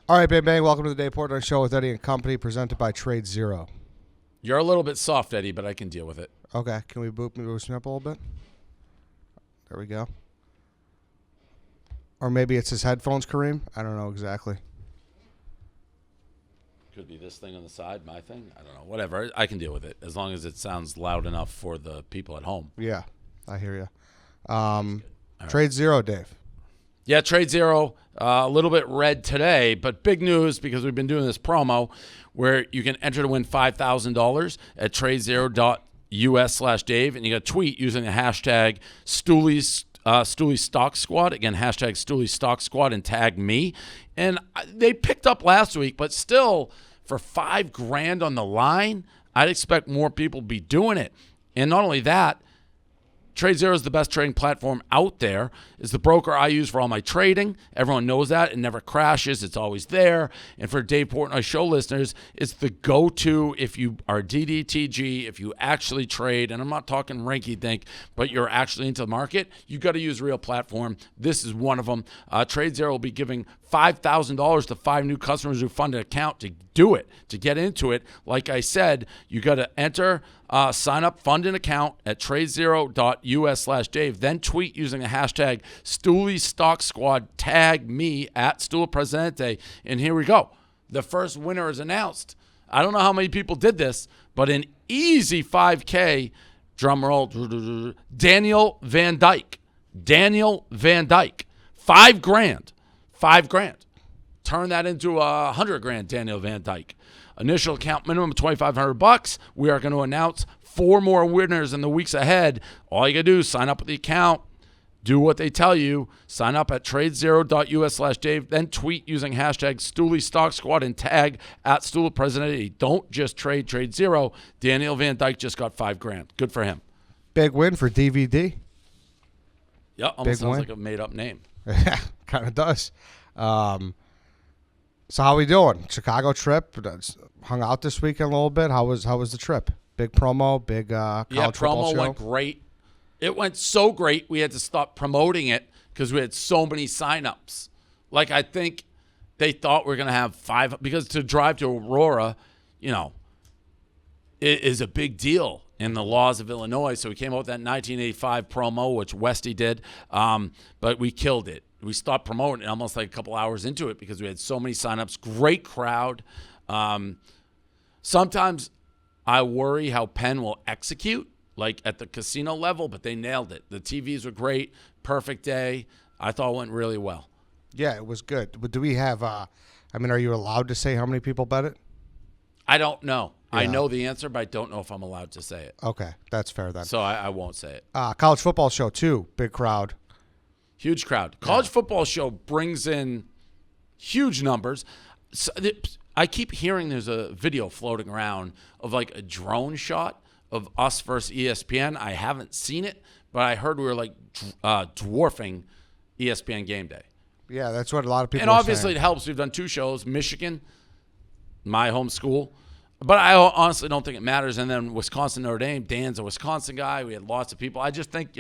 All right, bang, bang. Welcome to the Dave Portnoy Show with Eddie and Company, presented by Tradezero. You're a little bit soft, Eddie, but I can deal with it. Okay, can we boost me up a little bit? There we go. Or maybe it's his headphones, Kareem. I don't know exactly. Could be this thing on the side, my thing. I don't know. Whatever. I can deal with it as long as it sounds loud enough for the people at home. Yeah, I hear you. Tradezero, Dave. Yeah, Tradezero, a little bit red today, but big news because we've been doing this promo where you can enter to win $5,000 at tradezero.us/Dave, and you got to tweet using the hashtag Stooley Stock Squad. Again, hashtag Stooley Stock Squad, and tag me. And they picked up last week, but still, for $5,000 on the line, I'd expect more people to be doing it. And not only that, Tradezero is the best trading platform out there. It's the broker I use for all my trading. Everyone knows that. It never crashes. It's always there. And for Dave Portnoy Show listeners, it's the go-to if you are DDTG, if you actually trade. And I'm not talking rinky-dink, but you're actually into the market. You got to use a real platform. This is one of them. Tradezero will be giving $5,000 to 5 new customers who fund an account to do it, to get into it. Like I said, you got to enter, sign up, fund an account at tradezero.us/Dave. Then tweet using the hashtag Stooley Stock Squad. Tag me at Stool Presidente. And here we go. The first winner is announced. I don't know how many people did this, but an easy 5K, drum roll, Daniel Van Dyke. Daniel Van Dyke. $5,000. $5,000. Turn that into $100,000, Daniel Van Dyke. Initial account minimum of $2,500. We are going to announce 4 more winners in the weeks ahead. All you got to do is sign up with the account, do what they tell you, sign up at tradezero.us/Dave, then tweet using hashtag Stooley Stock Squad and tag at Stool President. Don't just trade Tradezero. Daniel Van Dyke just got $5,000. Good for him. Big win for DVD. Yeah, almost sounds like a made-up name. Yeah, kind of does. So how we doing? Chicago trip. Hung out this weekend a little bit. How was the trip? Big promo. Big college football show. Promo went great. It went so great we had to stop promoting it because we had so many signups. Like I think they thought we were gonna have 5 because to drive to Aurora, it is a big deal in the laws of Illinois. So we came out with that 1985 promo, which Westy did, but we killed it. We stopped promoting it almost like a couple hours into it because we had so many signups. Great crowd. Sometimes I worry how Penn will execute, like at the casino level, but they nailed it. The TVs were great. Perfect day. I thought it went really well. Yeah, it was good. But do we have, are you allowed to say how many people bet it? I don't know. Yeah. I know the answer, but I don't know if I'm allowed to say it. Okay, that's fair then. So I won't say it. College football show, too. Big crowd. Huge crowd. College football show brings in huge numbers. So I keep hearing there's a video floating around of like a drone shot of us versus ESPN. I haven't seen it, but I heard we were like dwarfing ESPN Game Day. Yeah, that's what a lot of people And are obviously saying. It helps. We've done 2 shows, Michigan, my home school. But I honestly don't think it matters. And then Wisconsin, Notre Dame. Dan's a Wisconsin guy. We had lots of people. I just think,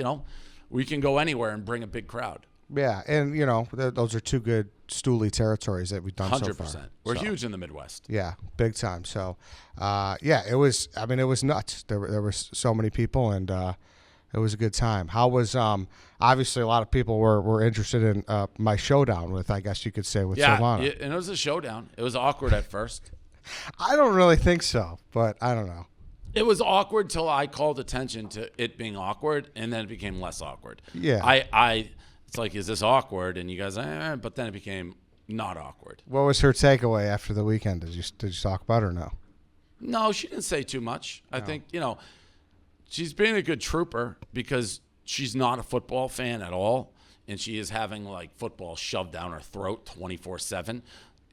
we can go anywhere and bring a big crowd. Yeah, and, those are 2 good Stooley territories that we've done 100%. So far. We're huge in the Midwest. Yeah, big time. So, it was nuts. There were so many people, and it was a good time. How was, obviously a lot of people were interested in my showdown with, I guess you could say, with Silvana. Yeah, and it was a showdown. It was awkward at first. I don't really think so, but I don't know. It was awkward till I called attention to it being awkward, and then it became less awkward. Yeah. It's like, is this awkward? And you guys, but then it became not awkward. What was her takeaway after the weekend? Did you talk about it or no? No, she didn't say too much. I think, she's being a good trooper because she's not a football fan at all, and she is having like football shoved down her throat 24/7.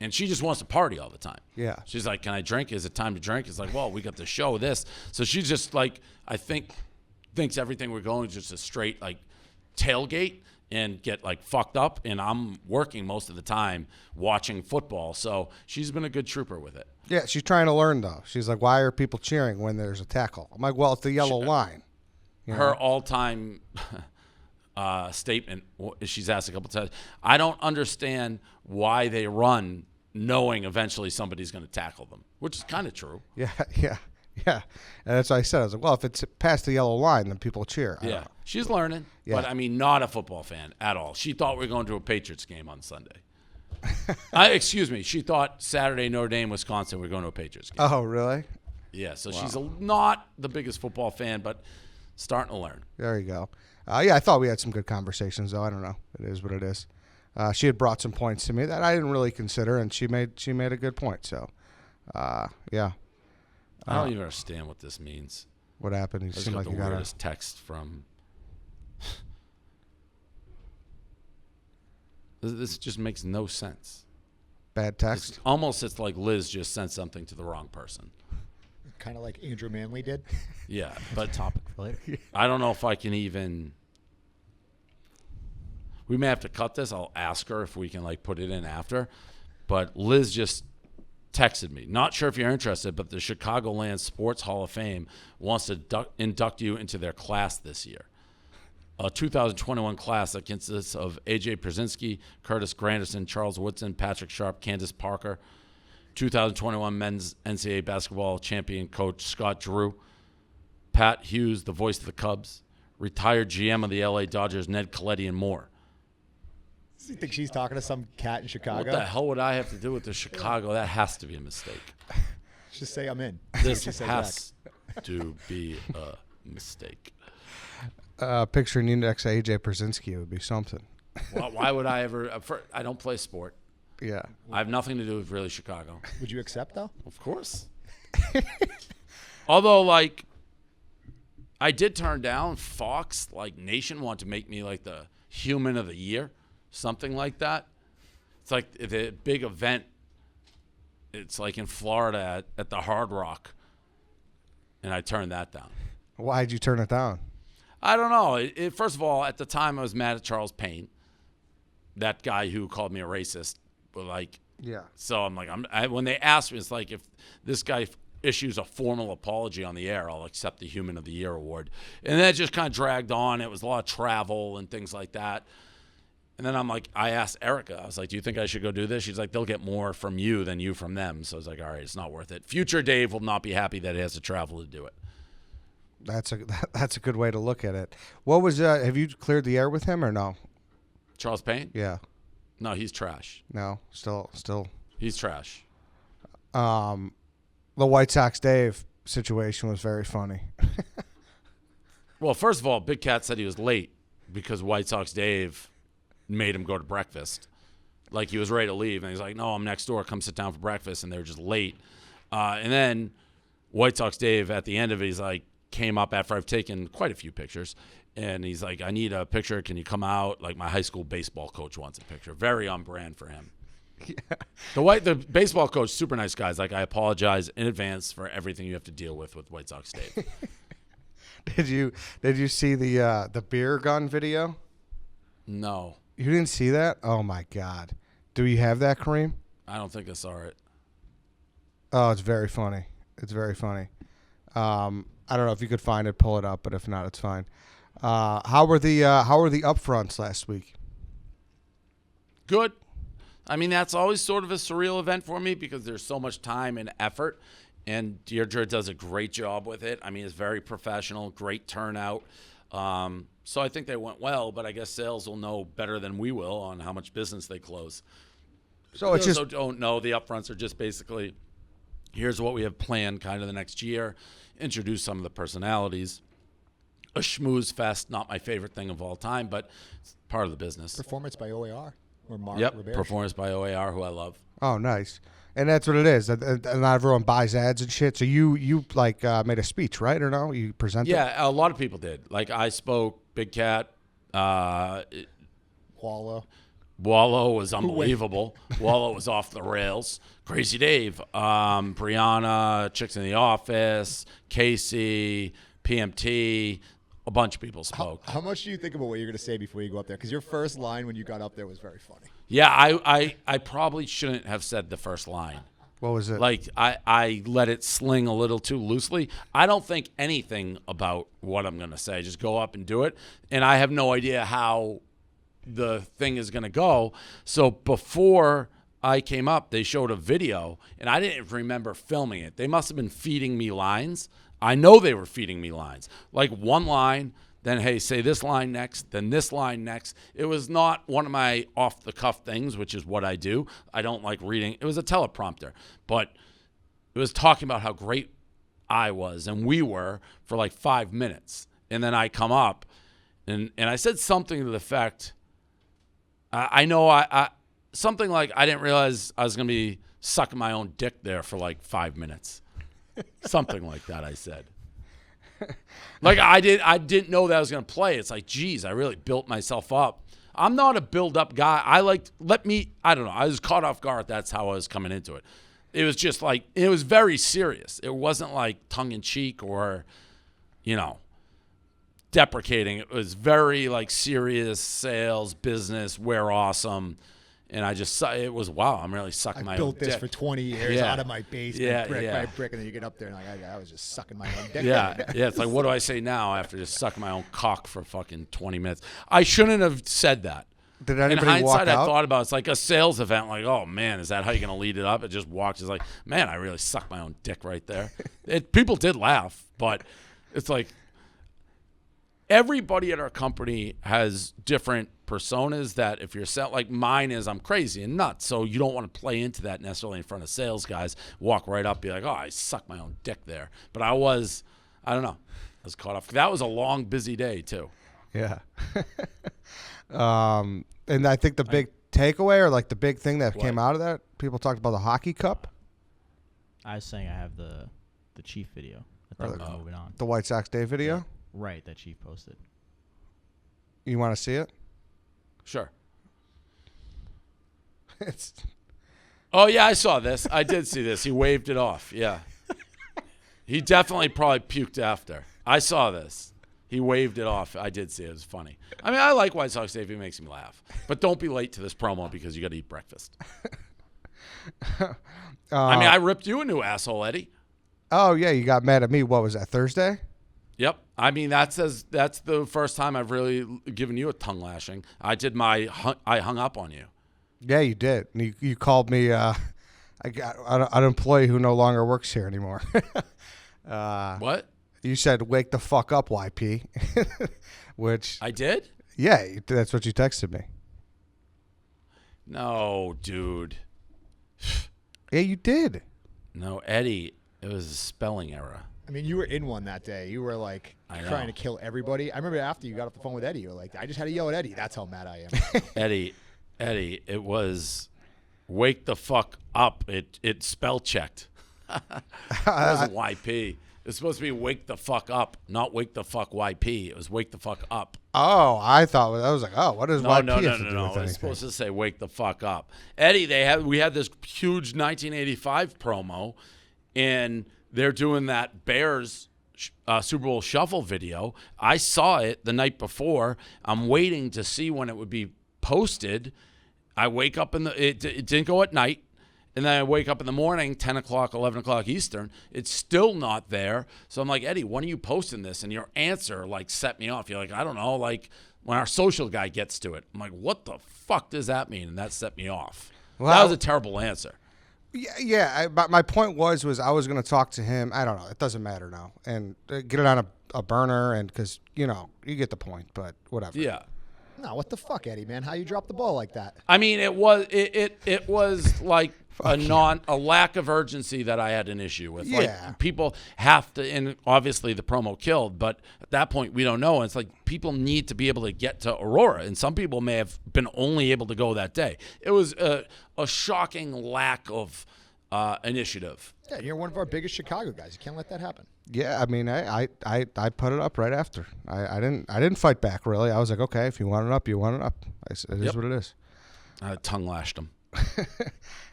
And she just wants to party all the time. Yeah. She's like, can I drink? Is it time to drink? It's like, well, we got the show this. So she's just like, I think, thinks everything we're going is just a straight like tailgate and get like fucked up. And I'm working most of the time watching football. So she's been a good trooper with it. Yeah, she's trying to learn though. She's like, why are people cheering when there's a tackle? I'm like, well, it's the yellow line. Her all-time statement, she's asked a couple times, I don't understand why they run knowing eventually somebody's going to tackle them, which is kind of true. Yeah. And that's what I said. I was like, well, if it's past the yellow line, then people cheer. I don't know. She's learning, but I mean, not a football fan at all. She thought we were going to a Patriots game on Sunday. Excuse me. She thought Saturday, Notre Dame, Wisconsin, we're going to a Patriots game. Oh, really? Yeah, so she's not the biggest football fan, but starting to learn. There you go. I thought we had some good conversations, though. I don't know. It is what it is. She had brought some points to me that I didn't really consider, and she made a good point. So, yeah. I don't even understand what this means. What happened? You I just seem got like the you got weirdest text from. This just makes no sense. bad text. It's like Liz just sent something to the wrong person. Kind of like Andrew Manley did. Yeah, but Topic for later. I don't know if I can even. We may have to cut this. I'll ask her if we can put it in after. But Liz just texted me. Not sure if you're interested, but the Chicagoland Sports Hall of Fame wants to induct you into their class this year. A 2021 class that consists of A.J. Przinsky, Curtis Granderson, Charles Woodson, Patrick Sharp, Candace Parker, 2021 men's NCAA basketball champion coach Scott Drew, Pat Hughes, the voice of the Cubs, retired GM of the LA Dodgers Ned Colletti, and more. You think she's talking to some cat in Chicago? What the hell would I have to do with the Chicago? That has to be a mistake. Just say I'm in. This She said has to be a mistake. Picturing you next to AJ Przinsky would be something. Why would I ever? I don't play sport. Yeah. I have nothing to do with really Chicago. Would you accept though? Of course. Although, I did turn down Fox, Nation wanted to make me the human of the year, something like that. It's the big event. It's in Florida at the Hard Rock, and I turned that down. Why'd you turn it down? I don't know. First of all, at the time, I was mad at Charles Payne, that guy who called me a racist. But Yeah. so I'm when they asked me, it's if this guy issues a formal apology on the air, I'll accept the Human of the Year award. And then it just kind of dragged on. It was a lot of travel and things like that. And then I asked Erica, I was like, do you think I should go do this? She's like, they'll get more from you than you from them. So I was like, all right, it's not worth it. Future Dave will not be happy that he has to travel to do it. That's a good way to look at it. What was have you cleared the air with him or no? Charles Payne? Yeah. No, he's trash. No. Still. He's trash. The White Sox Dave situation was very funny. Well, first of all, Big Cat said he was late because White Sox Dave made him go to breakfast. He was ready to leave, and he's like, no, I'm next door. Come sit down for breakfast, and they were just late. And then White Sox Dave, at the end of it, came up after I've taken quite a few pictures, and he's like, I need a picture. Can you come out? My high school baseball coach wants a picture. Very on brand for him. Yeah. The baseball coach, super nice guy. I apologize in advance for everything you have to deal with White Sox Dave. Did you see the beer gun video? No. You didn't see that? Oh my God. Do you have that, Kareem? I don't think I saw it. Oh, it's very funny. It's very funny. I don't know if you could find it, pull it up, but if not, it's fine. How were the upfronts last week? Good. I mean, that's always sort of a surreal event for me because there's so much time and effort, and Deirdre does a great job with it. I mean, it's very professional, great turnout. So I think they went well, but I guess sales will know better than we will on how much business they close. So it's those just who don't know, the upfronts are just basically, here's what we have planned kind of the next year, introduce some of the personalities. A schmooze fest, not my favorite thing of all time, but it's part of the business. Performance by OAR or Mark Yep, Rivera. performance by OAR, who I love. Oh, nice. And that's what it is. And not everyone buys ads and shit. So you made a speech, right? Or no? You presented? Yeah, a lot of people did. I spoke, Big Cat, Wallow. Wallow was unbelievable. Wallow was off the rails. Crazy Dave, Brianna, Chicks in the Office, Casey, PMT, a bunch of people spoke. How much do you think about what you're going to say before you go up there? Because your first line when you got up there was very funny. Yeah, I probably shouldn't have said the first line. What was it? I let it sling a little too loosely. I don't think anything about what I'm going to say. Just go up and do it. And I have no idea how the thing is going to go. So before I came up, they showed a video, and I didn't remember filming it. They must have been feeding me lines. I know they were feeding me lines. Like one line, then, hey, say this line next, then this line next. It was not one of my off-the-cuff things, which is what I do. I don't like reading. It was a teleprompter. But it was talking about how great I was and we were for like 5 minutes. And then I come up, and I said something to the effect, I know something like I didn't realize I was going to be sucking my own dick there for like 5 minutes. Something like that I said. Like I didn't know that I was going to play. It's like, geez, I really built myself up. I'm not a build-up guy. I don't know. I was caught off guard. That's how I was coming into it. It was just like, it was very serious. It wasn't like tongue-in-cheek or, deprecating. It was very like serious sales, business, we're awesome. And it was, wow, I'm really sucking my own dick. I built this for 20 years out of my basement, brick by brick, and then you get up there and I was just sucking my own dick. Yeah, it's like, what do I say now after just sucking my own cock for fucking 20 minutes? I shouldn't have said that. Did anybody In hindsight, walk out? I thought about it's like a sales event. Like, oh man, is that how you're gonna lead it up? It just walks. It's like, man, I really sucked my own dick right there. People did laugh, but it's like everybody at our company has different personas that if you're like mine is I'm crazy and nuts, so you don't want to play into that necessarily in front of sales guys. Walk right up, be like, oh, I suck my own dick there. But I don't know, I was caught off. That was a long, busy day too. Yeah. And I think the big takeaway or like the big thing that came out of that, people talked about the hockey cup. I was saying I have the Chief video. I thought we were moving on. The White Sox Day video? Yeah. Right, that Chief posted. You want to see it? Sure. It's Oh yeah, I saw this. I did see this. He waved it off. Yeah. He definitely probably puked after. I saw this. He waved it off. I did see it. It was funny. I mean, I like White Sox Day if it makes me laugh. But don't be late to this promo because you got to eat breakfast. I mean, I ripped you a new asshole, Eddie. Oh yeah, you got mad at me. What was that, Thursday? Yep. I mean, that's the first time I've really given you a tongue lashing. I hung up on you. Yeah, you did. And you called me. I got an employee who no longer works here anymore. What? You said, "Wake the fuck up, YP," which I did. Yeah, that's what you texted me. No, dude. Yeah, you did. No, Eddie. It was a spelling error. I mean, you were in one that day. You were like trying to kill everybody. I remember after you got off the phone with Eddie, you were like, I just had to yell at Eddie. That's how mad I am. Eddie, it was wake the fuck up. It spell checked. It wasn't YP. It's supposed to be wake the fuck up, not wake the fuck YP. It was wake the fuck up. Oh, I was like, oh, what does YP have to do with anything? It's supposed to say wake the fuck up. Eddie, we had this huge 1985 promo, and they're doing that Bears Super Bowl Shuffle video. I saw it the night before. I'm waiting to see when it would be posted. I wake up it didn't go at night. And then I wake up in the morning, 10 o'clock, 11 o'clock Eastern. It's still not there. So I'm like, Eddie, when are you posting this? And your answer, set me off. You're like, I don't know, when our social guy gets to it. I'm like, what the fuck does that mean? And that set me off. Well, that was a terrible answer. Yeah. But my point was I was going to talk to him. I don't know. It doesn't matter now. And get it on a burner, and because, you get the point, but whatever. Yeah. No, what the fuck, Eddie, man? How you drop the ball like that? I mean, it was like a lack of urgency that I had an issue with. Yeah. People have to, and obviously the promo killed, but at that point we don't know. And it's like people need to be able to get to Aurora, and some people may have been only able to go that day. It was a shocking lack of initiative. Yeah, you're one of our biggest Chicago guys. You can't let that happen. Yeah, I mean, I put it up right after. I didn't fight back really. I was like, okay, if you want it up, you want it up. It is what it is. I tongue lashed him.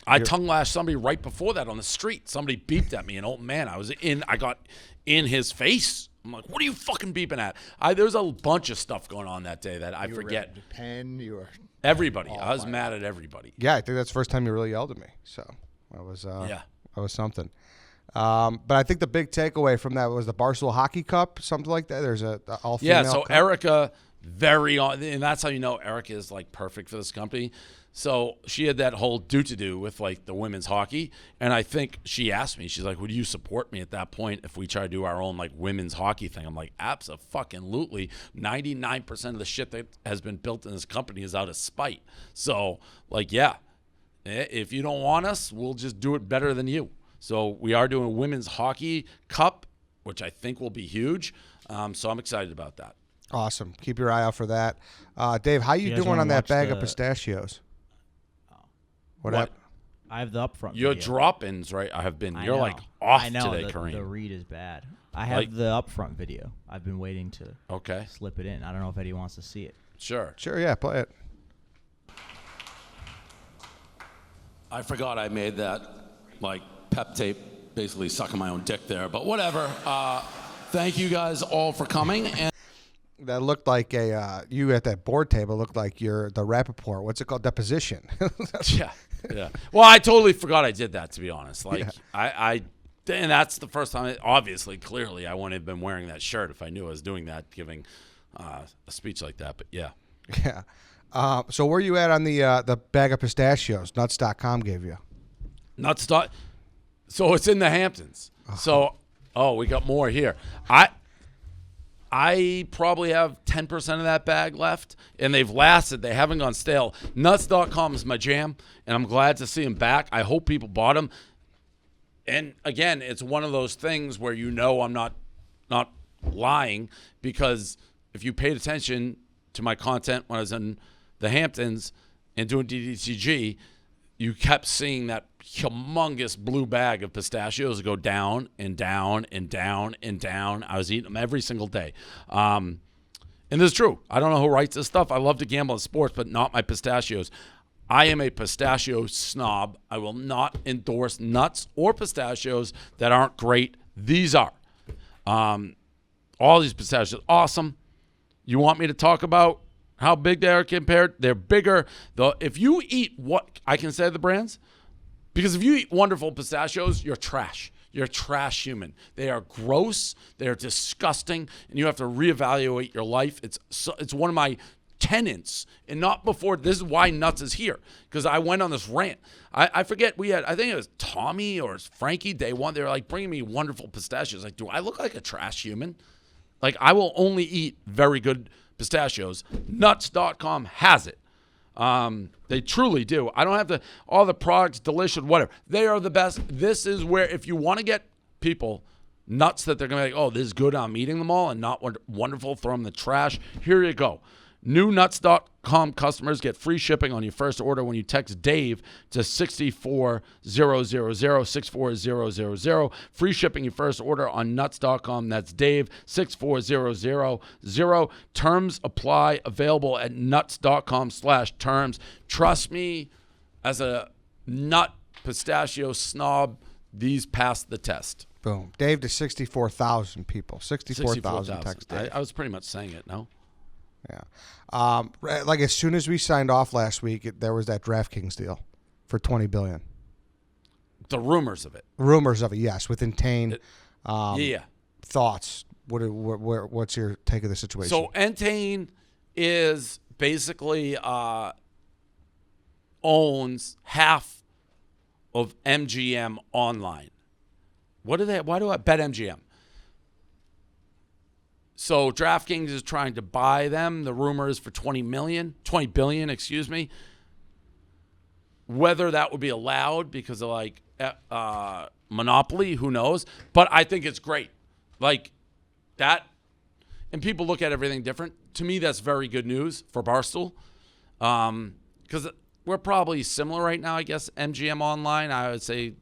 I tongue lashed somebody right before that on the street. Somebody beeped at me, an old man. I got in his face. I'm like, what are you fucking beeping at? There was a bunch of stuff going on that day that I forget. You were Penn. You were everybody. I was mad at everybody. Yeah, I think that's the first time you really yelled at me. So that was something. But I think the big takeaway from that was the Barstool Hockey Cup, something like that. There's a all-female so cup. Erica, and that's how you know Erica is perfect for this company. So she had that whole do-to-do with, like, the women's hockey. And I think she asked me, she's like, would you support me at that point if we try to do our own, like, women's hockey thing? I'm like, abso-fucking-lutely. 99% of the shit that has been built in this company is out of spite. So, like, yeah, if you don't want us, we'll just do it better than you. So we are doing a women's hockey cup, which I think will be huge. So I'm excited about that. Awesome. Keep your eye out for that. Dave, how you You guys doing wanna on that watch bag of the- pistachios? What What? up? I have the upfront. Your video. drop-ins, right, have been, I you're know. like off I know, today, the Kareem. read is bad. I have Like- the upfront video. I've been waiting to Okay, slip it in. I don't know if Eddie wants to see it. sure. Sure, yeah, play it. I forgot I made that, like, pep tape, basically sucking my own dick there, but whatever. Thank you guys all for coming. And That looked like you at that board table looked like you're the Rappaport. What's it called? Deposition. Yeah, yeah. Well, I totally forgot I did that, to be honest. Like, Yeah. and that's the first time, obviously, clearly, I wouldn't have been wearing that shirt if I knew I was doing that, giving a speech like that, but yeah. Yeah. So where you at on the bag of pistachios? Nuts.com gave you. Nuts. So it's in the Hamptons. So, we got more here. I probably have 10% of that bag left, and they've lasted. They haven't gone stale. Nuts.com is my jam, and I'm glad to see them back. I hope people bought them. And, again, it's one of those things where I'm not lying, because if you paid attention to my content when I was in the Hamptons and doing DDTG, you kept seeing that humongous blue bag of pistachios go down and down and down and down. I was eating them every single day. And this is true. I don't know who writes this stuff. I love to gamble in sports, but not my pistachios. I am a pistachio snob. I will not endorse nuts or pistachios that aren't great. These are. All these pistachios, awesome. You want me to talk about how big they are compared? They're bigger. Though, if you eat what I can say the brands, because if you eat wonderful pistachios, you're trash. You're a trash human. They are gross. They are disgusting, and you have to reevaluate your life. It's one of my tenants, and not before. This is why Nuts is here, because I went on this rant. I forget, I think it was Tommy or Frankie day one. They were like bringing me wonderful pistachios. Like, do I look like a trash human? Like, I will only eat very good pistachios. Nuts.com has it. They truly do. I don't have to, all the products, delicious, whatever. They are the best. This is where, if you want to get people nuts that they're going to be like, oh, this is good, I'm eating them all, and not wonderful, throw them in the trash. Here you go. New Nuts.com customers get free shipping on your first order when you text Dave to 64000, 64000. Free shipping your first order on Nuts.com. That's Dave, 64000. Terms apply. Available at Nuts.com/terms. Trust me, as a nut pistachio snob, these pass the test. Boom. Dave to 64,000 people. 64,000 text Dave. I was pretty much saying it, no? Yeah. Like as soon as we signed off last week, there was that DraftKings deal for $20 billion. The rumors of it. Rumors of it, yes, with Intane. Yeah. Thoughts? What's your take of the situation? So Intane is basically owns half of MGM Online. Why do I bet MGM? So DraftKings is trying to buy them. The rumor is for $20 billion, excuse me. Whether that would be allowed because of like monopoly, who knows? But I think it's great. Like that, and people look at everything different. To me, that's very good news for Barstool. Because we're probably similar right now, I guess, MGM Online. I would say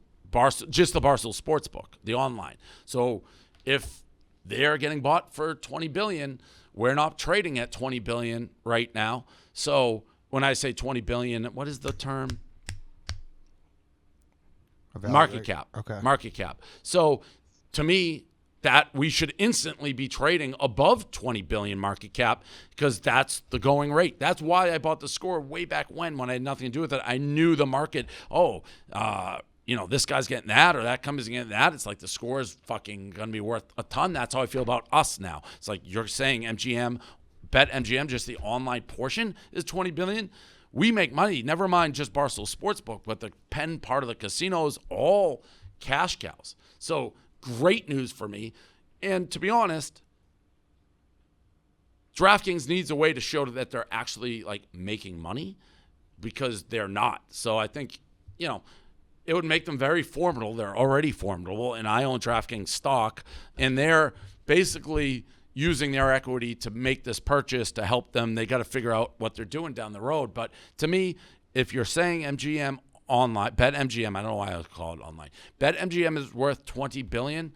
just the Barstool Sports book, the online. So if they're getting bought for $20 billion. We're not trading at $20 billion right now. So when I say $20 billion, what is the term? Market cap. Okay. Market cap. So to me, that we should instantly be trading above $20 billion market cap because that's the going rate. That's why I bought the Score way back when I had nothing to do with it. I knew the market. This guy's getting that or that company's getting that. It's like the Score is fucking going to be worth a ton. That's how I feel about us now. It's like you're saying MGM, bet MGM, just the online portion is $20 billion. we make money. Never mind just Barstool Sportsbook, but the Penn part of the casinos, all cash cows. So great news for me. And to be honest, DraftKings needs a way to show that they're actually like making money, because they're not. So I think, it would make them very formidable. They're already formidable, and I own DraftKings stock, and they're basically using their equity to make this purchase to help them. They got to figure out what they're doing down the road. But to me, if you're saying MGM online, BetMGM, I don't know why I call it online. BetMGM is worth $20 billion.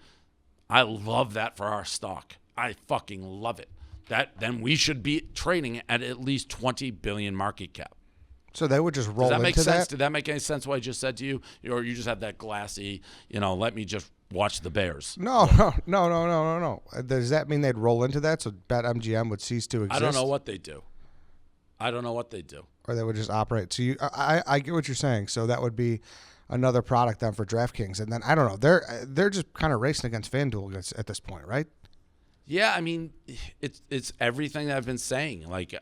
I love that for our stock. I fucking love it. Then we should be trading at least $20 billion market cap. So they would just roll Does that make into sense? that? Did that make any sense what I just said to you? Or you just have that glassy, let me just watch the Bears? No. Does that mean they'd roll into that? So BetMGM would cease to exist? I don't know what they do. Or they would just operate. So I get what you're saying. So that would be another product then for DraftKings. And then, I don't know, they're just kind of racing against FanDuel at this point, right? Yeah, I mean, it's everything that I've been saying. Like,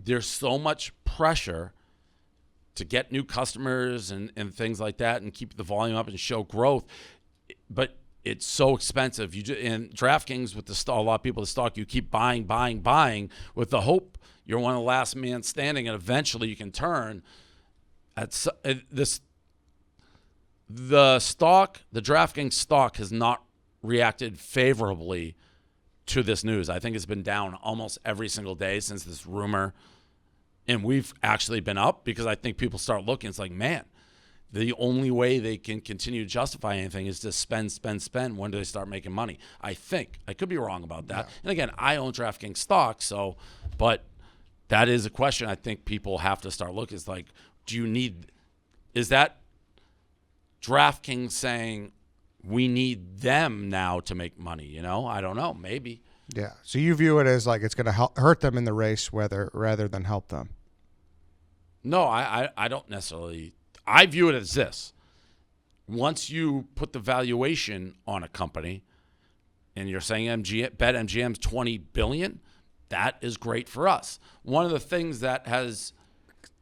there's so much pressure to get new customers and things like that and keep the volume up and show growth. But it's so expensive. And DraftKings, with a lot of people, the stock, you keep buying with the hope you're one of the last man standing, and eventually you can turn. The DraftKings stock has not reacted favorably to this news. I think it's been down almost every single day since this rumor. And we've actually been up because I think people start looking. It's like, man, the only way they can continue to justify anything is to spend. When do they start making money? I think. I could be wrong about that. Yeah. And again, I own DraftKings stock, but that is a question I think people have to start looking. It's like, is that DraftKings saying we need them now to make money? I don't know. Maybe. Yeah. So you view it as like it's going to hurt them in the race rather than help them. No, I don't necessarily. I view it as this. Once you put the valuation on a company and you're saying BetMGM's $20 billion, that is great for us. One of the things that has...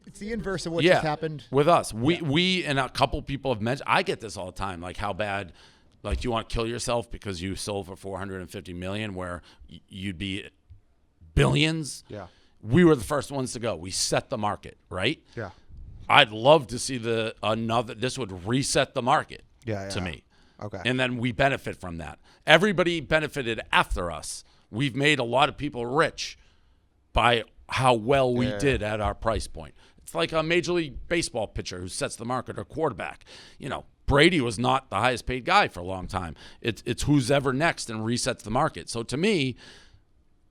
It's the inverse of what just happened. With us. We and a couple people have mentioned... I get this all the time, like how bad... Like, do you want to kill yourself because you sold for $450 million where you'd be billions? Yeah. We were the first ones to go. We set the market, right? Yeah. I'd love to see this would reset the market to me. Okay. And then we benefit from that. Everybody benefited after us. We've made a lot of people rich by how well we did at our price point. It's like a Major League Baseball pitcher who sets the market, or quarterback. Brady was not the highest paid guy for a long time. It's who's ever next and resets the market. So to me,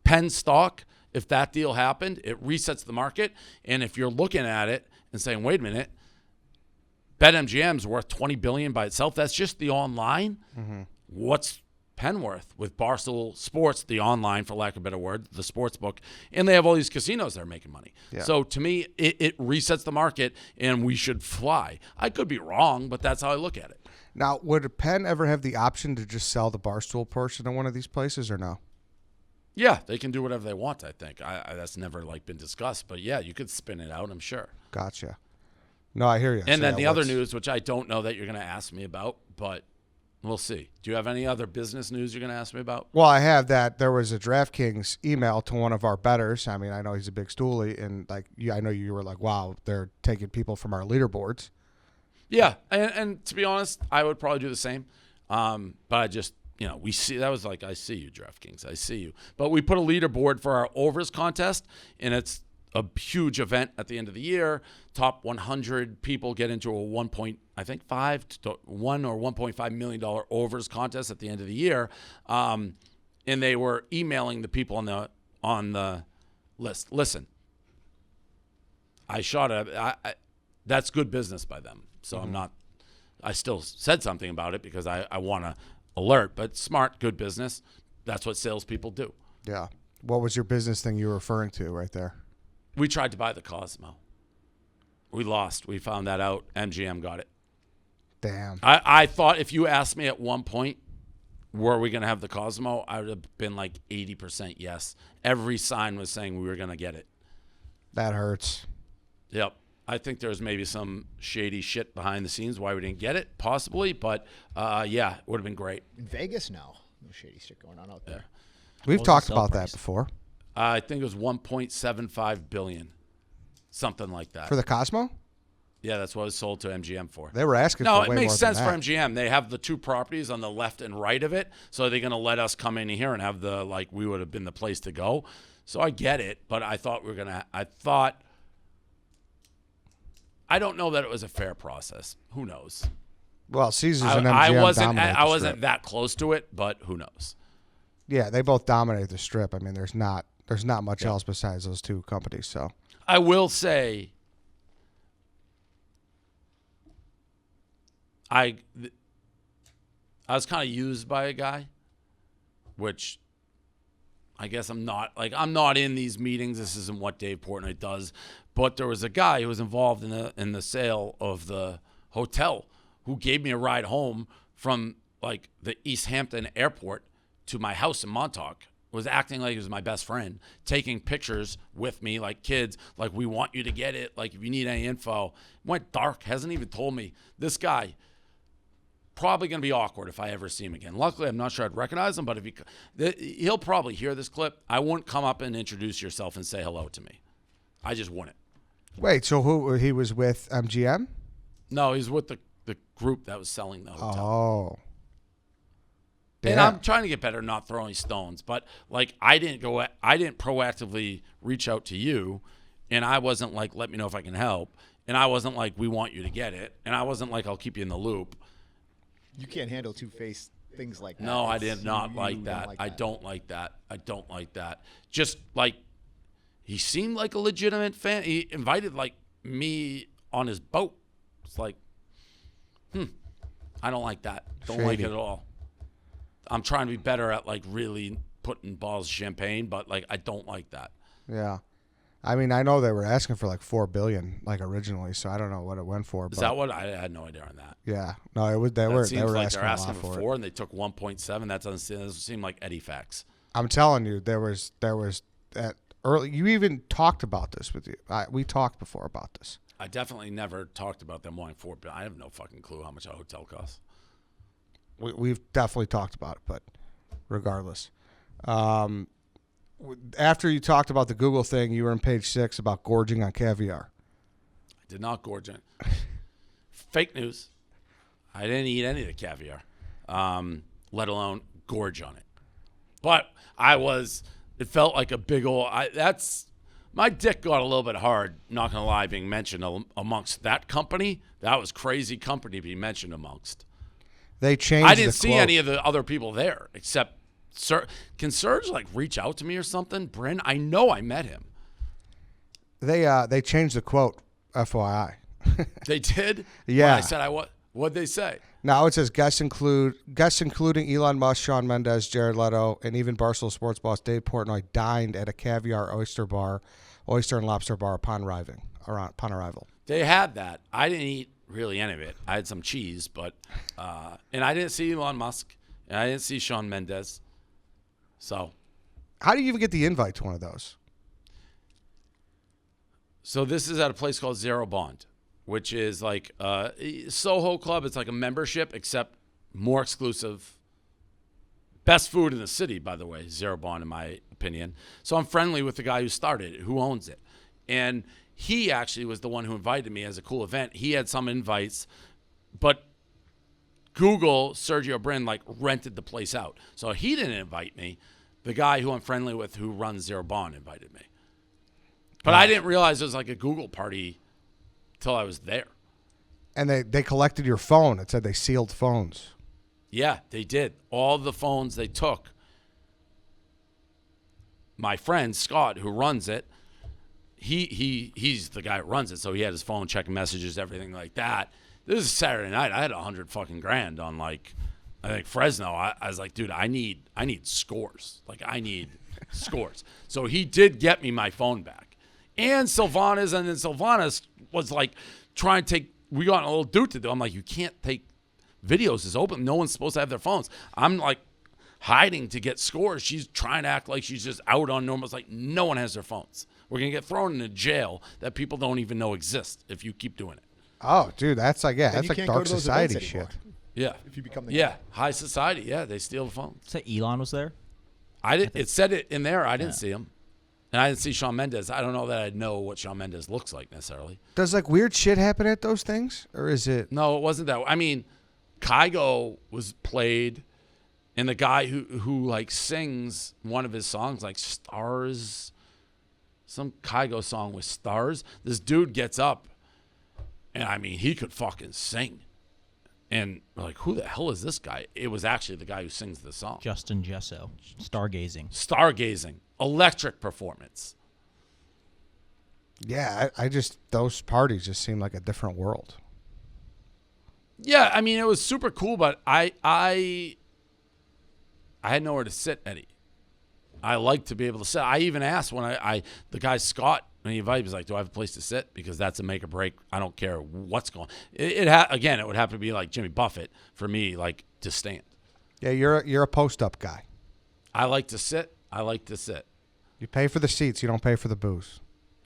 Penn stock, if that deal happened, it resets the market. And if you're looking at it and saying, wait a minute, BetMGM's worth $20 billion by itself, that's just the online. Mm-hmm. What's Penn worth with Barstool Sports, the online, for lack of a better word, the sports book, and they have all these casinos that are making money. Yeah. So to me, it resets the market, and we should fly. I could be wrong, but that's how I look at it. Now, would Penn ever have the option to just sell the Barstool portion of one of these places, or no? Yeah, they can do whatever they want, I think. That's never been discussed, but yeah, you could spin it out, I'm sure. Gotcha. No, I hear you. And then the other news, which I don't know that you're going to ask me about, but we'll see. Do you have any other business news you're going to ask me about? Well, I have that. There was a DraftKings email to one of our bettors. I mean, I know he's a big stoolie, and I know you were like, wow, they're taking people from our leaderboards. Yeah, and to be honest, I would probably do the same. But I just, we see, that was like, I see you, DraftKings, I see you. But we put a leaderboard for our overs contest, and it's a huge event at the end of the year. Top 100 people get into a $1.5 million overs contest at the end of the year. And they were emailing the people on the list. Listen, I shot it. That's good business by them. So I still said something about it because I want to alert, but smart, good business. That's what salespeople do. Yeah. What was your business thing you were referring to right there? We tried to buy the Cosmo. We lost. We found that out. MGM got it. Damn. I thought if you asked me at one point, were we going to have the Cosmo, I would have been like 80% yes. Every sign was saying we were going to get it. That hurts. Yep. I think there's maybe some shady shit behind the scenes why we didn't get it, possibly. But, yeah, it would have been great. In Vegas, no shady shit going on out there. We've What was talked the sell about price? that before. I think it was $1.75 billion, something like that. For the Cosmo? Yeah, that's what it was sold to MGM for. They were asking No, for it way makes more sense than for that. MGM. They have the two properties on the left and right of it, so they're going to let us come in here and have the, like, we would have been the place to go. So I get it, but I thought we were going to, I don't know that it was a fair process. Who knows? Well, Caesars and I MGM wasn't dominate the wasn't strip. that close to it, but who knows? Yeah, they both dominate the strip. I mean, there's not much else besides those two companies. So I will say I was kind of used by a guy, which I guess I'm not in these meetings. This isn't what Dave Portnoy does, but there was a guy who was involved in the sale of the hotel who gave me a ride home from like the East Hampton airport to my house in Montauk. Was acting like he was my best friend, taking pictures with me like kids, like we want you to get it, like if you need any info. Went dark, hasn't even told me. This guy, probably going to be awkward if I ever see him again. Luckily, I'm not sure I'd recognize him, but if he'll probably hear this clip. I wouldn't come up and introduce yourself and say hello to me. I just wouldn't. wait, so who he was with MGM? No, he's with the group that was selling the hotel. Oh, And damn. I'm trying to get better, not throwing stones. But like, I didn't proactively reach out to you, and I wasn't like, let me know if I can help, and I wasn't like, we want you to get it, and I wasn't like, I'll keep you in the loop. You can't handle two-faced things like that. No, I It's- did not you like don't that. like I that. don't like that. I don't like that. Just like, he seemed like a legitimate fan. He invited like me on his boat. It's like, I don't like that. Don't like it Shady. at all. I'm trying to be better at like really putting balls of champagne, but like I don't like that. Yeah. I mean, I know they were asking for like $4 billion, like originally, so I don't know what it went for. Is But that what I had no idea on that? yeah, no, it was. They That were seems like asking they're a asking lot for for it. 4 and they took 1.7. That doesn't seem like Eddie facts. I'm telling you, there was that early. You even talked about this with you. We talked before about this. I definitely never talked about them wanting 4 billion. I have no fucking clue how much a hotel costs. We've definitely talked about it, but regardless, after you talked about the Google thing, you were on page 6 about gorging on caviar. I did not gorge on it. Fake news. I didn't eat any of the caviar, let alone gorge on it. But it felt like a big old, my dick got a little bit hard, not going to lie, being mentioned amongst that company. That was crazy company to be mentioned amongst. They changed. I didn't the see quote. any of the other people there except can Serge like reach out to me or something? Bryn, I know I met him. They changed the quote. FYI. They did? Yeah. When I said what'd they say? Now it says guests including Elon Musk, Shawn Mendes, Jared Leto, and even Barstool Sports boss Dave Portnoy dined at a caviar oyster and lobster bar upon arrival. They had that. I didn't eat really any of it. I had some cheese, but and I didn't see Elon Musk, and I didn't see Shawn Mendes. So How do you even get the invite to one of those? So this is at a place called Zero Bond, which is like Soho Club. It's like a membership, except more exclusive. Best food in the city, by the way, Zero Bond, in my opinion. So I'm friendly with the guy who started it, who owns it. And he actually was the one who invited me as a cool event. He had some invites, but Google, Sergio Brin, like rented the place out. So he didn't invite me. The guy who I'm friendly with who runs Zero Bond invited me. But I didn't realize it was like a Google party till I was there. And they collected your phone. It said they sealed phones. Yeah, they did. All the phones they took. My friend Scott, who runs it, he's the guy who runs it, so he had his phone checking messages, everything like that. This is Saturday night. I had $100 fucking grand on like, I think Fresno. I was like, dude, I need scores. Like I need scores. So he did get me my phone back. And Sylvanas was like trying to take, we got a little dude to do. I'm like, you can't take videos. It's open. No one's supposed to have their phones. I'm like hiding to get scores. She's trying to act like she's just out on normal. It's like no one has their phones. We're going to get thrown into jail that people don't even know exists if you keep doing it. Oh, dude, that's like Then that's you like can't dark go to those society events shit. anymore. Yeah. If you become the Yeah. guy. High society. Yeah. They steal the phones. Say Elon was there. It said it in there. I didn't see him. And I didn't see Shawn Mendes. I don't know that I know what Shawn Mendes looks like necessarily. Does like weird shit happen at those things, or is it? No, it wasn't that. I mean, Kygo was played, and the guy who like sings one of his songs, like Stars, some Kygo song with Stars. This dude gets up, and I mean, he could fucking sing. And we're like, who the hell is this guy? It was actually the guy who sings the song. Justin Jesso. Stargazing. Stargazing. Electric performance. Yeah, I just those parties just seem like a different world. Yeah, I mean, it was super cool, but I had nowhere to sit, Eddie. I like to be able to sit. I even asked when the guy Scott, when he invited me, he was like, do I have a place to sit? Because that's a make or break. I don't care what's going on. Again, it would have to be like Jimmy Buffett for me, like, to stand. Yeah, you're a post-up guy. I like to sit. I like to sit. You pay for the seats, you don't pay for the booze.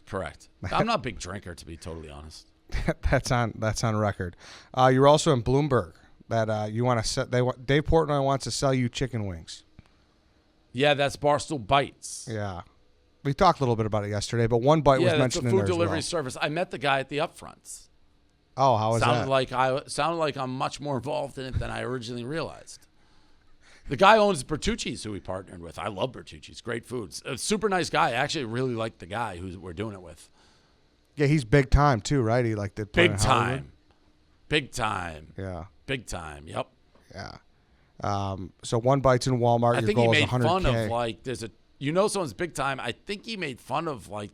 Correct. I'm not a big drinker, to be totally honest. That's on record. You're also in Bloomberg that you want to set. Dave Portnoy wants to sell you chicken wings. Yeah, that's Barstool Bites. Yeah, we talked a little bit about it yesterday, but one bite was Yeah, that's a mentioned in food there delivery as service. I met the guy at the upfronts. well. Oh, how was that? Sounded like I'm much more involved in it than I originally realized. The guy owns Bertucci's, who we partnered with. I love Bertucci's. Great foods. A super nice guy. I actually really like the guy who we're doing it with. Yeah, he's big time too, right? He like did play in Big Hollywood. time. Big time. Yeah, Big time. Yep. yeah. So one bite's in Walmart. I Your think he goal is made 100K. fun of like someone's big time. I think he made fun of like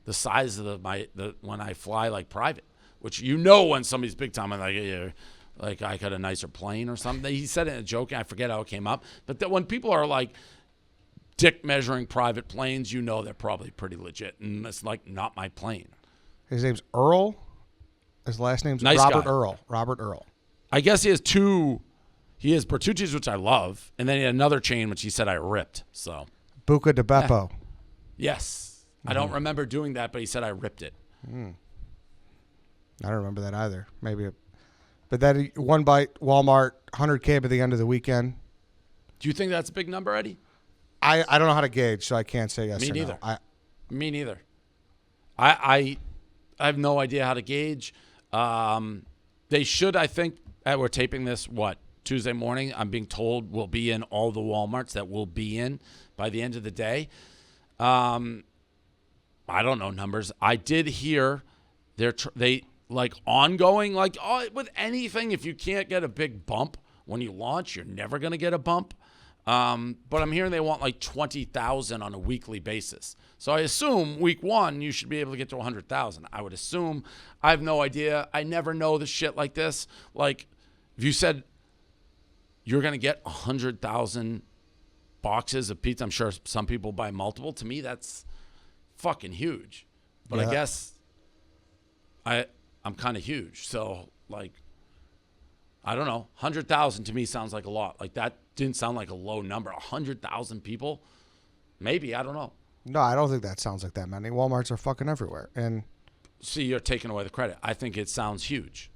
the size of when I fly like private, which when somebody's big time, I'm like, yeah, like I got a nicer plane or something. He said it in a joke, and I forget how it came up. But when people are like dick measuring private planes, they're probably pretty legit, and it's like not my plane. His name's Earl. His last name's Nice Robert guy. Earl. Robert Earl. I guess he has two. He has Bertucci's, which I love, and then he had another chain, which he said I ripped. So, Buca de Beppo. yes. I don't remember doing that, but he said I ripped it. I don't remember that either. But that one bite, Walmart, 100K by the end of the weekend. Do you think that's a big number, Eddie? I don't know how to gauge, so I can't say yes Me or neither. no. Me neither. I have no idea how to gauge. They should, I think, we're taping this, Tuesday morning. I'm being told we'll be in all the Walmarts that we'll be in by the end of the day. I don't know numbers. I did hear they like ongoing, like with anything, if you can't get a big bump when you launch, you're never going to get a bump. But I'm hearing they want like 20,000 on a weekly basis. So I assume week one, you should be able to get to 100,000. I would assume. I have no idea. I never know the shit like this. Like if you said you're going to get 100,000 boxes of pizza, I'm sure some people buy multiple. To me, that's fucking huge. But Yeah. I guess I'm kind of huge. So like, I don't know. 100,000 to me sounds like a lot. Like that didn't sound like a low number. 100,000 people? Maybe. I don't know. No, I don't think that sounds like that many. Walmarts are fucking everywhere. And See, you're taking away the credit. I think it sounds huge.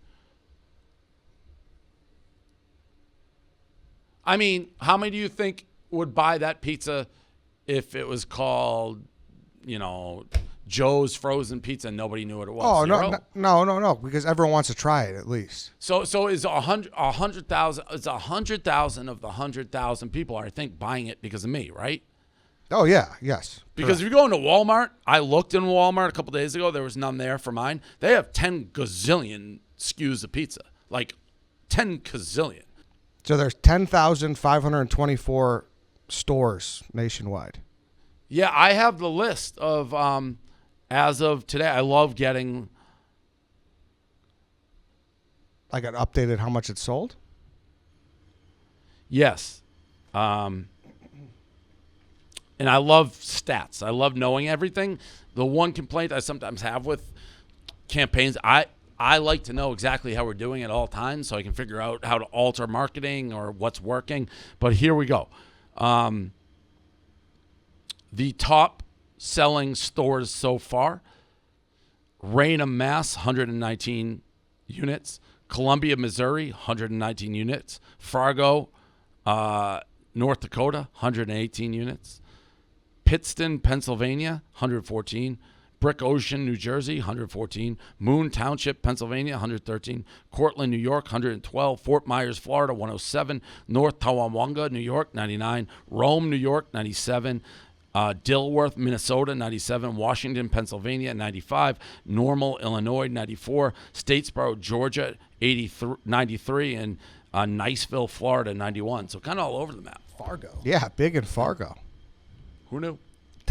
I mean, how many do you think would buy that pizza if it was called, Joe's Frozen Pizza and nobody knew what it was? oh Zero? no, because everyone wants to try it at least. So is 100,000 is 100,000 of the 100,000 people are, I think, buying it because of me, right? Oh yeah, yes. Because if you go into Walmart, I looked in Walmart a couple days ago. There was none there for mine. They have 10 gazillion SKUs of pizza, like 10 gazillion. So there's 10,524 stores nationwide. Yeah, I have the list of as of today. I love getting. I got updated how much it sold. Yes. And I love stats. I love knowing everything. The one complaint I sometimes have with campaigns, I like to know exactly how we're doing at all times so I can figure out how to alter marketing or what's working. But here we go. The top selling stores so far. Raynham, Mass, 119 units. Columbia, Missouri, 119 units. Fargo, North Dakota, 118 units. Pittston, Pennsylvania, 114. Brick Ocean, New Jersey, 114. Moon Township, Pennsylvania, 113. Cortland, New York, 112. Fort Myers, Florida, 107. North Tonawanda, New York, 99. Rome, New York, 97. Dilworth, Minnesota, 97. Washington, Pennsylvania, 95. Normal, Illinois, 94. Statesboro, Georgia, 93. And Niceville, Florida, 91. So kind of all over the map. Fargo. Yeah, big in Fargo. Who knew?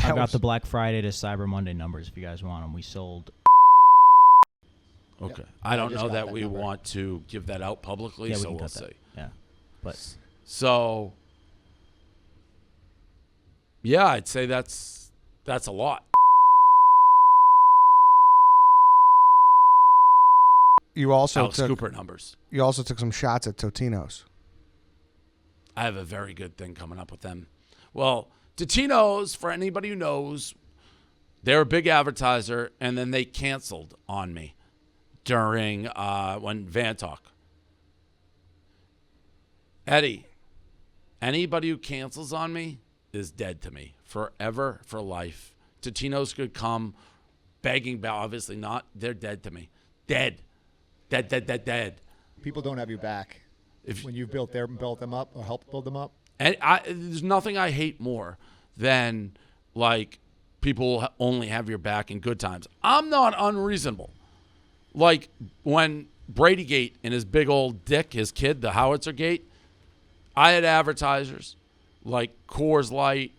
I got the Black Friday to Cyber Monday numbers if you guys want them. We sold. Okay. Yep. I don't just know got that that we number. want to give that out publicly, Yeah, we so can we'll cut that. see. Yeah, but So, yeah, I'd say that's a lot. You also Alex took Cooper numbers. you also took some shots at Totino's. I have a very good thing coming up with them. Well, Totino's, for anybody who knows, they're a big advertiser, and then they canceled on me during when Van Talk. Eddie, anybody who cancels on me is dead to me forever, for life. Totino's could come begging, but obviously not. They're dead to me. Dead. Dead. People don't have your back. When you've built them up or helped build them up. And there's nothing I hate more than, like, people only have your back in good times. I'm not unreasonable. Like, when Bradygate and his big old dick, his kid, the Howitzer Gate, I had advertisers like Coors Light,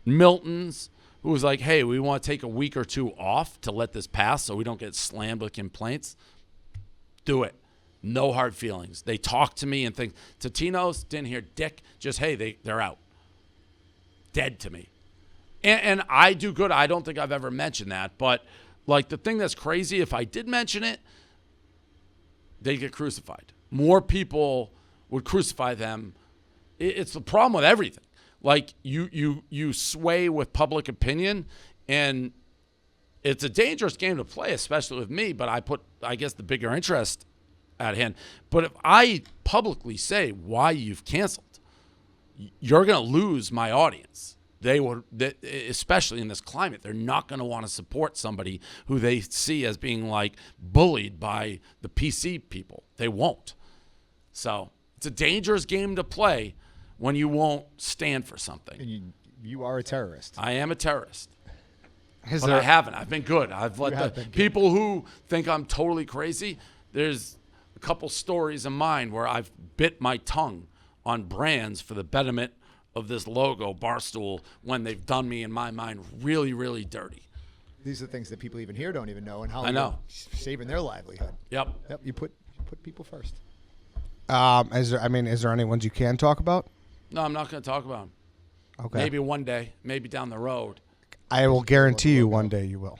Milton's, who was like, hey, we want to take a week or two off to let this pass so we don't get slammed with complaints. Do it. No hard feelings. They talk to me and think, Totino's, didn't hear dick, just, hey, they're out. Dead to me. And I do good. I don't think I've ever mentioned that. But, like, the thing that's crazy, if I did mention it, they get crucified. More people would crucify them. It's the problem with everything. Like, you sway with public opinion, and it's a dangerous game to play, especially with me, but I put, I guess, the bigger interest at hand. But if I publicly say why you've canceled, you're going to lose my audience. They would, especially in this climate, they're not going to want to support somebody who they see as being, like, bullied by the PC people. They won't. So it's a dangerous game to play when you won't stand for something. And you are a terrorist. I am a terrorist. Is But there- I haven't. I've been good. I've let have the been good. people who think I'm totally crazy, there's a couple stories of mine where I've bit my tongue on brands for the betterment of this logo, Barstool, when they've done me, in my mind, really, really dirty. These are things that people even here don't even know, and how I know. you're saving their livelihood. Yep. Yep, you put people first. Is there any ones you can talk about? No, I'm not going to talk about them. Okay. Maybe one day, maybe down the road. I will guarantee you one day you will.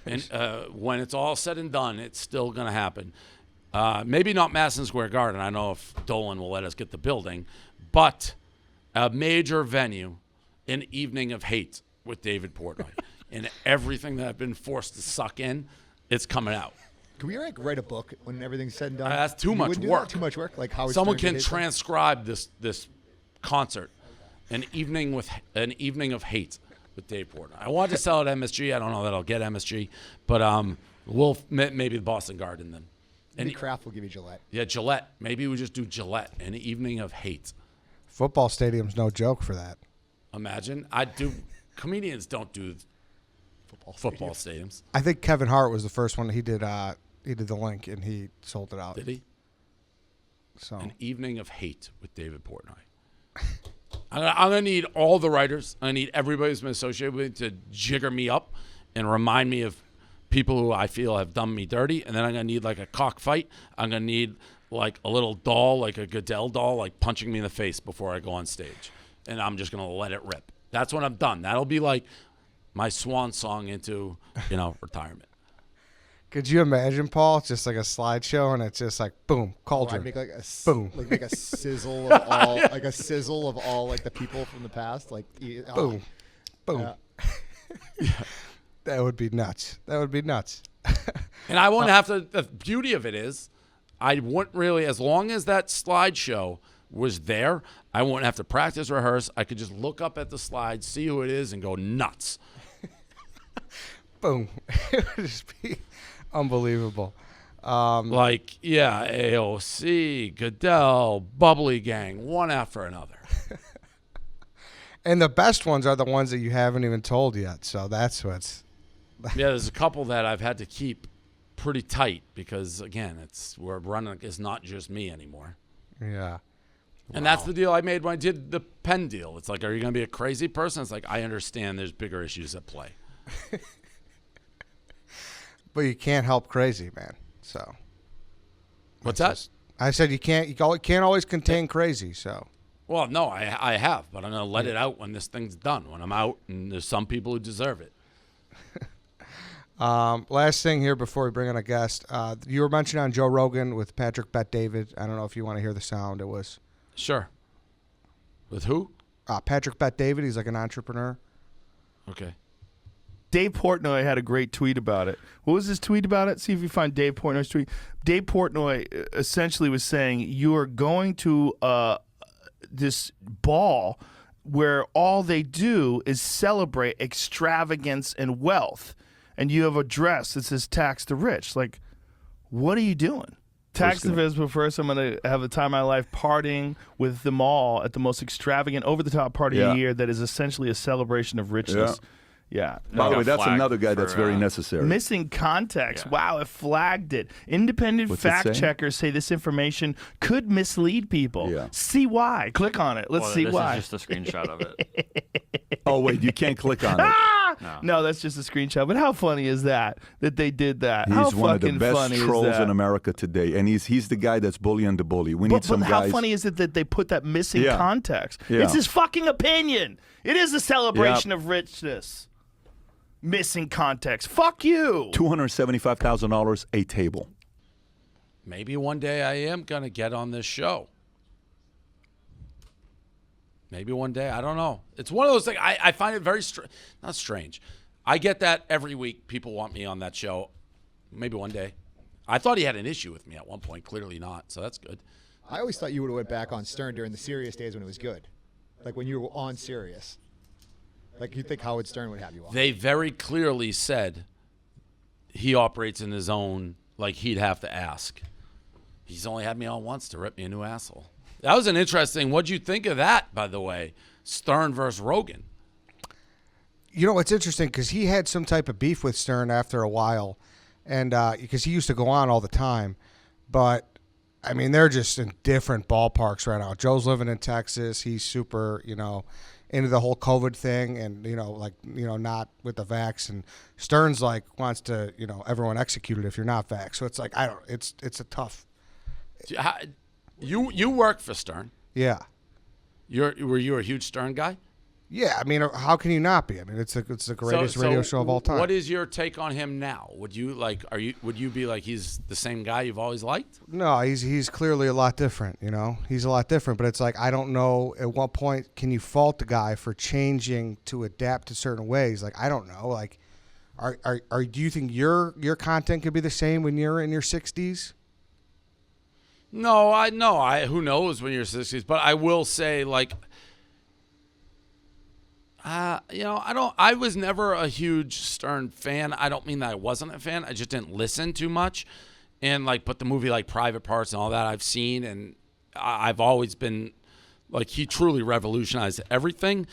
And when it's all said and done, it's still going to happen. Maybe not Madison Square Garden. I don't know if Dolan will let us get the building. But a major venue, an evening of hate with David Portnoy. And everything that I've been forced to suck in, it's coming out. Can we write a book when everything's said and done? That's too You much wouldn't do work. that? Too much work. Like Howard Someone Stern can did his thing? transcribe this concert, an evening of hate with Dave Portnoy. I wanted to sell it at MSG. I don't know that I'll get MSG, but we'll maybe the Boston Garden then. Maybe Kraft will give you Gillette. Yeah, Gillette. Maybe we just do Gillette, an evening of hate. Football stadium's no joke for that. Imagine. Comedians don't do football stadiums. I think Kevin Hart was the first one. He did the link and he sold it out. Did he? So An evening of hate with David Portnoy. I'm gonna need all the writers. I need everybody who's been associated with it to jigger me up and remind me of people who I feel have done me dirty. And then I'm gonna need like a cockfight. I'm gonna need like a little doll, like a Goodell doll, like punching me in the face before I go on stage. And I'm just gonna let it rip. That's when I'm done. That'll be like my swan song into retirement. could you imagine, Paul? It's just like a slideshow and it's just like boom, I'd cauldron. make like Boom. like make a sizzle of all, like a sizzle of all like the people from the past, like Boom. Boom. That would be nuts. That would be nuts. And I wouldn't have to. The beauty of it is, I wouldn't really, as long as that slideshow was there, I wouldn't have to practice, rehearse. I could just look up at the slide, see who it is, and go nuts. Boom. It would just be unbelievable. AOC, Goodell, Bubbly Gang, one after another. And the best ones are the ones that you haven't even told yet. So that's what's. Yeah, there's a couple that I've had to keep pretty tight because, again, we're running. It's not just me anymore. Yeah. And that's the deal I made when I did the Penn deal. It's like, are you going to be a crazy person? It's like, I understand there's bigger issues at play. But you can't help crazy, man. So. What's that? I said you can't always contain crazy. So. Well, no, I have, but I'm going to let it out when this thing's done, when I'm out, and there's some people who deserve it. Last thing here before we bring on a guest. You were mentioning on Joe Rogan with Patrick Bet-David. I don't know if you want to hear the sound. It was. Sure. With who? Patrick Bet-David. He's like an entrepreneur. Okay. Dave Portnoy had a great tweet about it. What was his tweet about it? See if you find Dave Portnoy's tweet. Dave Portnoy essentially was saying, you are going to this ball where all they do is celebrate extravagance and wealth. And you have a dress that says tax the rich. Like, what are you doing? Tax the rich, but first I'm going to have the time of my life partying with them all at the most extravagant, over-the-top party of the year that is essentially a celebration of richness. Yeah. By the way, that's another guy that's very necessary. Missing context. Yeah. Wow, it flagged it. Independent fact checkers say this information could mislead people. Yeah. See why. Click on it. Let's see why. This is just a screenshot of it. Oh, wait, you can't click on it. No, that's just a screenshot. But how funny is that they did that? He's one of the best funny trolls in America today, and he's the guy that's bullying the bully. We need some guys. But how funny is it that they put that missing context? Yeah. It's his fucking opinion. It is a celebration of richness. Missing context. Fuck you. $275,000 a table. Maybe one day I am going to get on this show. Maybe one day. I don't know. It's one of those things. I find it very not strange. I get that every week. People want me on that show. Maybe one day. I thought he had an issue with me at one point. Clearly not. So that's good. I always thought you would have went back on Stern during the serious days when it was good. Like when you were on Sirius. Like you think Howard Stern would have you on. They very clearly said he operates in his own, like he'd have to ask. He's only had me on once to rip me a new asshole. That was an interesting, what'd you think of that, by the way? Stern versus Rogan. You know, what's interesting because he had some type of beef with Stern after a while, and because he used to go on all the time. But, I mean, they're just in different ballparks right now. Joe's living in Texas. He's super, into the whole COVID thing and, not with the vax. And Stern's like wants to, everyone executed if you're not vax. So it's like, it's a tough. You work for Stern. Yeah. Were you a huge Stern guy? Yeah. I mean, how can you not be? I mean, it's the greatest radio show of all time. What is your take on him now? Would you be like he's the same guy you've always liked? No, he's clearly a lot different, He's a lot different, but it's like I don't know at what point can you fault the guy for changing to adapt to certain ways? Like I don't know. Like do you think your content could be the same when you're in your 60s? No, who knows when you're 60s, but I will say like I was never a huge Stern fan. I don't mean that I wasn't a fan. I just didn't listen too much. And but the movie like Private Parts and all that I've seen, and I've always been like he truly revolutionized everything.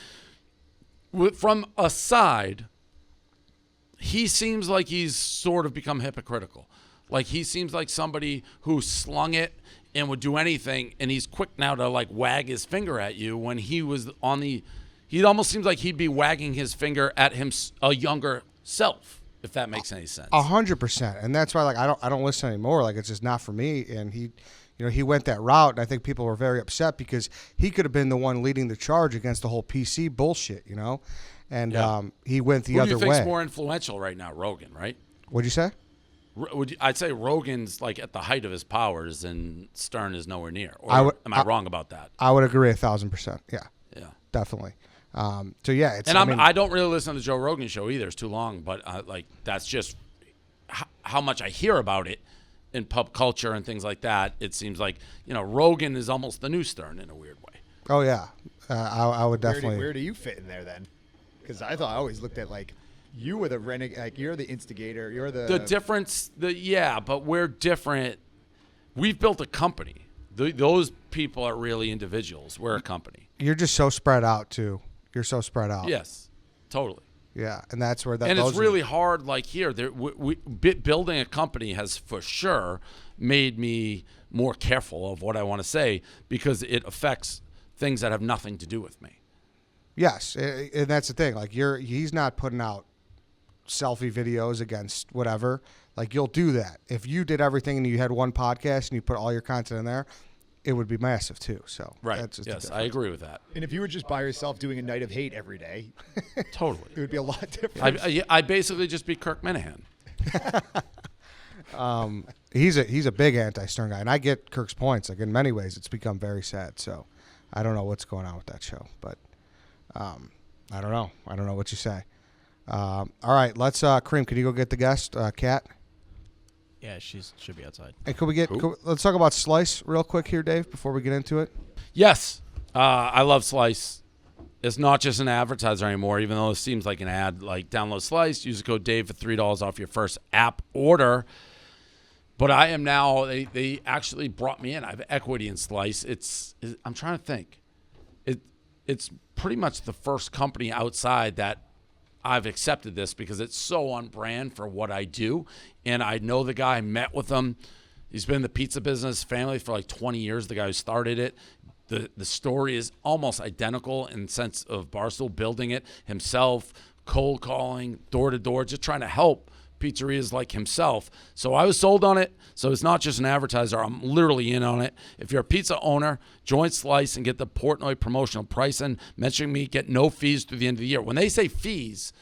From a side, he seems like he's sort of become hypocritical. Like he seems like somebody who slung it and would do anything, and he's quick now to like wag his finger at you when he was on the. He almost seems like he'd be wagging his finger at a younger self, if that makes any sense. 100%, and that's why like I don't listen anymore. Like it's just not for me. And he went that route, and I think people were very upset because he could have been the one leading the charge against the whole PC bullshit, And he went the other way. Who do you think's more influential right now, Rogan? Right? What'd you say? I'd say Rogan's like at the height of his powers, and Stern is nowhere near. Or am I wrong about that? I would agree 1,000%. Yeah. Yeah. Definitely. So yeah, it's. And I mean, I don't really listen to the Joe Rogan show either. It's too long. But like that's just how much I hear about it in pop culture and things like that. It seems like Rogan is almost the new Stern in a weird way. oh yeah, I would definitely. Where do you fit in there then? Because I always looked at like you were the renegade, like you're the instigator, you're the difference. But we're different. We've built a company. Those people are really individuals. We're a company. You're just so spread out too. You're so spread out. Yes, totally. Yeah, and that's where that. And it's really hard. Like here, building a company has for sure made me more careful of what I want to say because it affects things that have nothing to do with me. Yes, and that's the thing. Like he's not putting out selfie videos against whatever. Like you'll do that if you did everything and you had one podcast and you put all your content in there. It would be massive too. So right. That's just yes, I agree with that. And if you were just by yourself doing a night of hate every day, totally, it would be a lot different. I basically just be Kirk Minahan. He's a big anti-Stern guy, and I get Kirk's points. Like in many ways, it's become very sad. So I don't know what's going on with that show, but I don't know. I don't know what you say. All right, let's Kareem. Can you go get the guest, Kat? Yeah, should be outside. And let's talk about Slice real quick here, Dave, before we get into it. Yes, I love Slice. It's not just an advertiser anymore, even though it seems like an ad. Like download Slice, use the code Dave for $3 off your first app order. But I am now. They actually brought me in. I have equity in Slice. I'm trying to think. It's pretty much the first company outside that I've accepted this because it's so on brand for what I do. And I know the guy, I met with him. He's been in the pizza business family for like 20 years, the guy who started it. The story is almost identical in the sense of Barstool building it himself, cold calling, door to door, just trying to help pizzerias like himself. So I was sold on it. So it's not just an advertiser. I'm literally in on it. If you're a pizza owner, join Slice and get the Portnoy promotional pricing. Mention me, get no fees through the end of the year. When they say fees,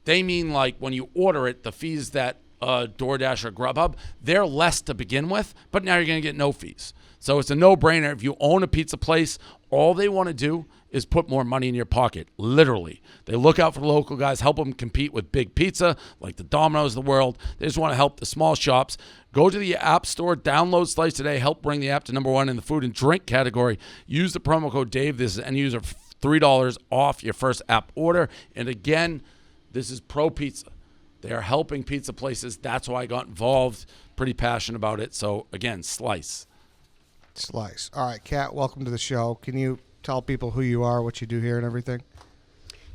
they mean like when you order it, the fees that DoorDash or Grubhub, they're less to begin with, but now you're going to get no fees. So it's a no-brainer. If you own a pizza place, all they want to do is put more money in your pocket, literally. They look out for local guys, help them compete with big pizza, like the Domino's of the world. They just want to help the small shops. Go to the App Store, download Slice today, help bring the app to #1 in the food and drink category. Use the promo code Dave. This is end user $3 off your first app order. And again, this is Pro Pizza. They are helping pizza places. That's why I got involved. Pretty passionate about it. So again, Slice. Slice. All right, Kat, welcome to the show. Can you tell people who you are, what you do here, and everything?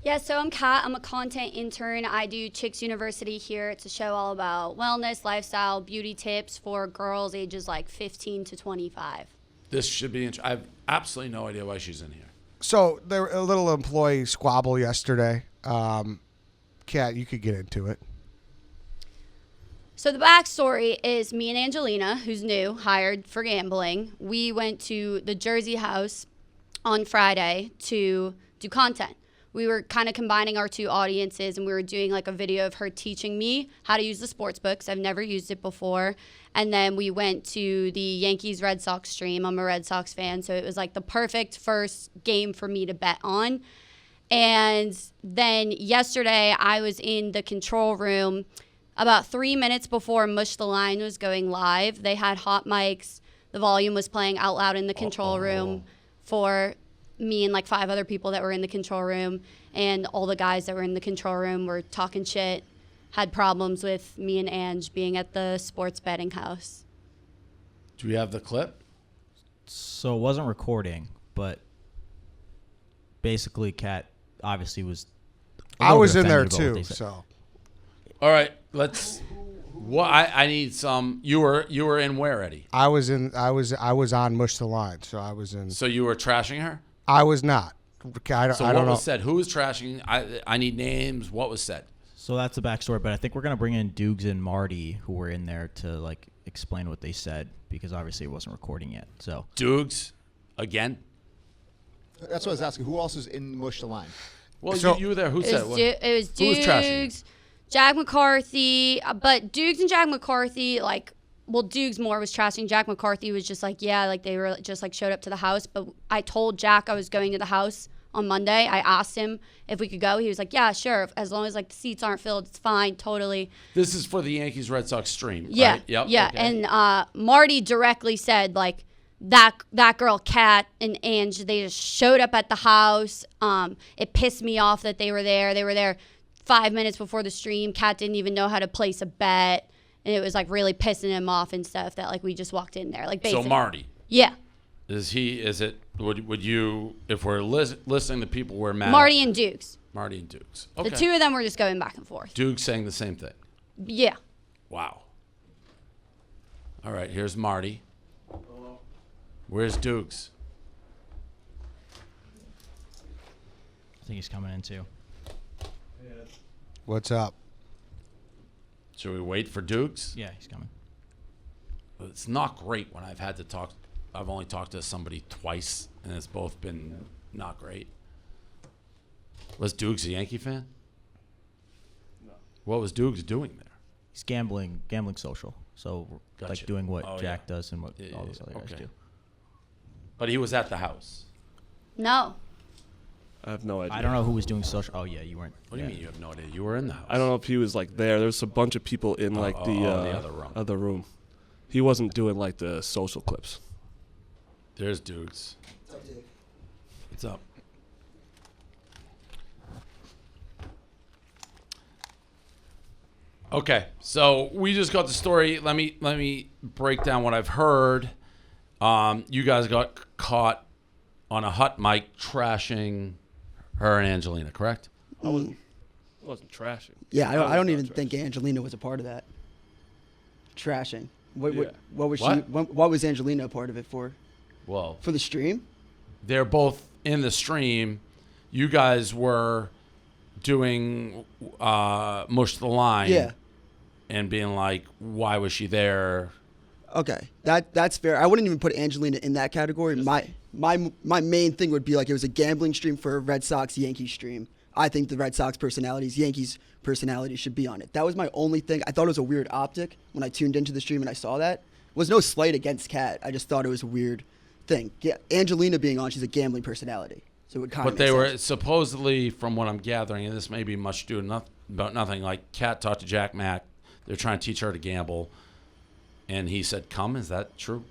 Yeah, so I'm Kat. I'm a content intern. I do Chicks University here. It's a show all about wellness, lifestyle, beauty tips for girls ages like 15 to 25. This should be interesting. I have absolutely no idea why she's in here. So there were a little employee squabble yesterday. Kat, you could get into it. So the backstory is me and Angelina, who's new, hired for gambling. We went to the Jersey house on Friday to do content. We were kind of combining our two audiences, and we were doing like a video of her teaching me how to use the sports books. I've never used it before. And then we went to the Yankees-Red Sox stream. I'm a Red Sox fan, so it was like the perfect first game for me to bet on. And then yesterday I was in the control room about 3 minutes before Mush the Line was going live. They had hot mics. The volume was playing out loud in the control room for me and like 5 other people that were in the control room. And all the guys that were in the control room were talking shit, had problems with me and Ange being at the sports betting house. Do we have the clip? So it wasn't recording, but basically Kat obviously was I was in there too, so. All right, let's. What I need some. You were in where, Eddie? I was on Mush the Line, so I was in. So you were trashing her? I was not. I don't what know. was said? Who was trashing? I need names. What was said? So that's the backstory, but I think we're gonna bring in Dukes and Marty, who were in there to like explain what they said because obviously it wasn't recording yet. So Dukes, again. That's what I was asking. Who else is in Mush the Line? Well, So- you were there. Who It said was, it? it was Who was trashing? Dukes, Jack McCarthy, but Dukes and Jack McCarthy, like, well, Dukes more was trashing. Jack McCarthy was just like, yeah, like they were just like showed up to the house. But I told Jack I was going to the house on Monday. I asked him if we could go. He was like, yeah, sure. As long as like the seats aren't filled, it's fine. Totally. This is for the Yankees Red Sox stream. Yeah. Right? Yep. Yeah. Okay. And Marty directly said like that girl, Kat and Ange, they just showed up at the house. It pissed me off that they were there. They were there 5 minutes before the stream. Kat didn't even know how to place a bet. And it was like really pissing him off and stuff that like we just walked in there. Like basically. So Marty. Yeah. Would you, if we're listening to people where Marty and Dukes. Marty and Dukes. Okay. The two of them were just going back and forth. Dukes saying the same thing. Yeah. Wow. All right, here's Marty. Where's Dukes? I think he's coming in too. What's up? Should we wait for Dukes? Yeah, he's coming. It's not great when I've only talked to somebody twice, and it's both been not great. Was Dukes a Yankee fan? No. What was Dukes doing there? He's gambling social. So Gotcha. like doing what Oh, Jack yeah. does and what all those other guys Okay. do. But he was at the house. No. I have no idea. I don't know who was doing social. Oh yeah, you weren't. What do you mean you have no idea? You were in the house. I don't know if he was like there. There's a bunch of people in like the other room. He wasn't doing like the social clips. There's Dukes. What's up? Okay, so we just got the story. Let me break down what I've heard. You guys got caught on a hut mic trashing her and Angelina, correct? I wasn't trashing. Yeah, I don't even trash. think Angelina was a part of that. Trashing. What Yeah. was What? she? What was Angelina a part of it for? Well, For the stream? they're both in the stream. You guys were doing mush the line. Yeah. And being like, why was she there? Okay, that's fair. I wouldn't even put Angelina in that category. My main thing would be like it was a gambling stream for a Red Sox Yankees stream. I think the Red Sox personalities, Yankees personalities should be on it. That was my only thing. I thought it was a weird optic when I tuned into the stream and I saw that. It was no slight against Kat. I just thought it was a weird thing. Yeah, Angelina being on, she's a gambling personality, so it would kind of. But they were supposedly, from what I'm gathering, and this may be much ado about nothing. Like Kat talked to Jack Mack. They're trying to teach her to gamble, and he said, "Come." Is that true?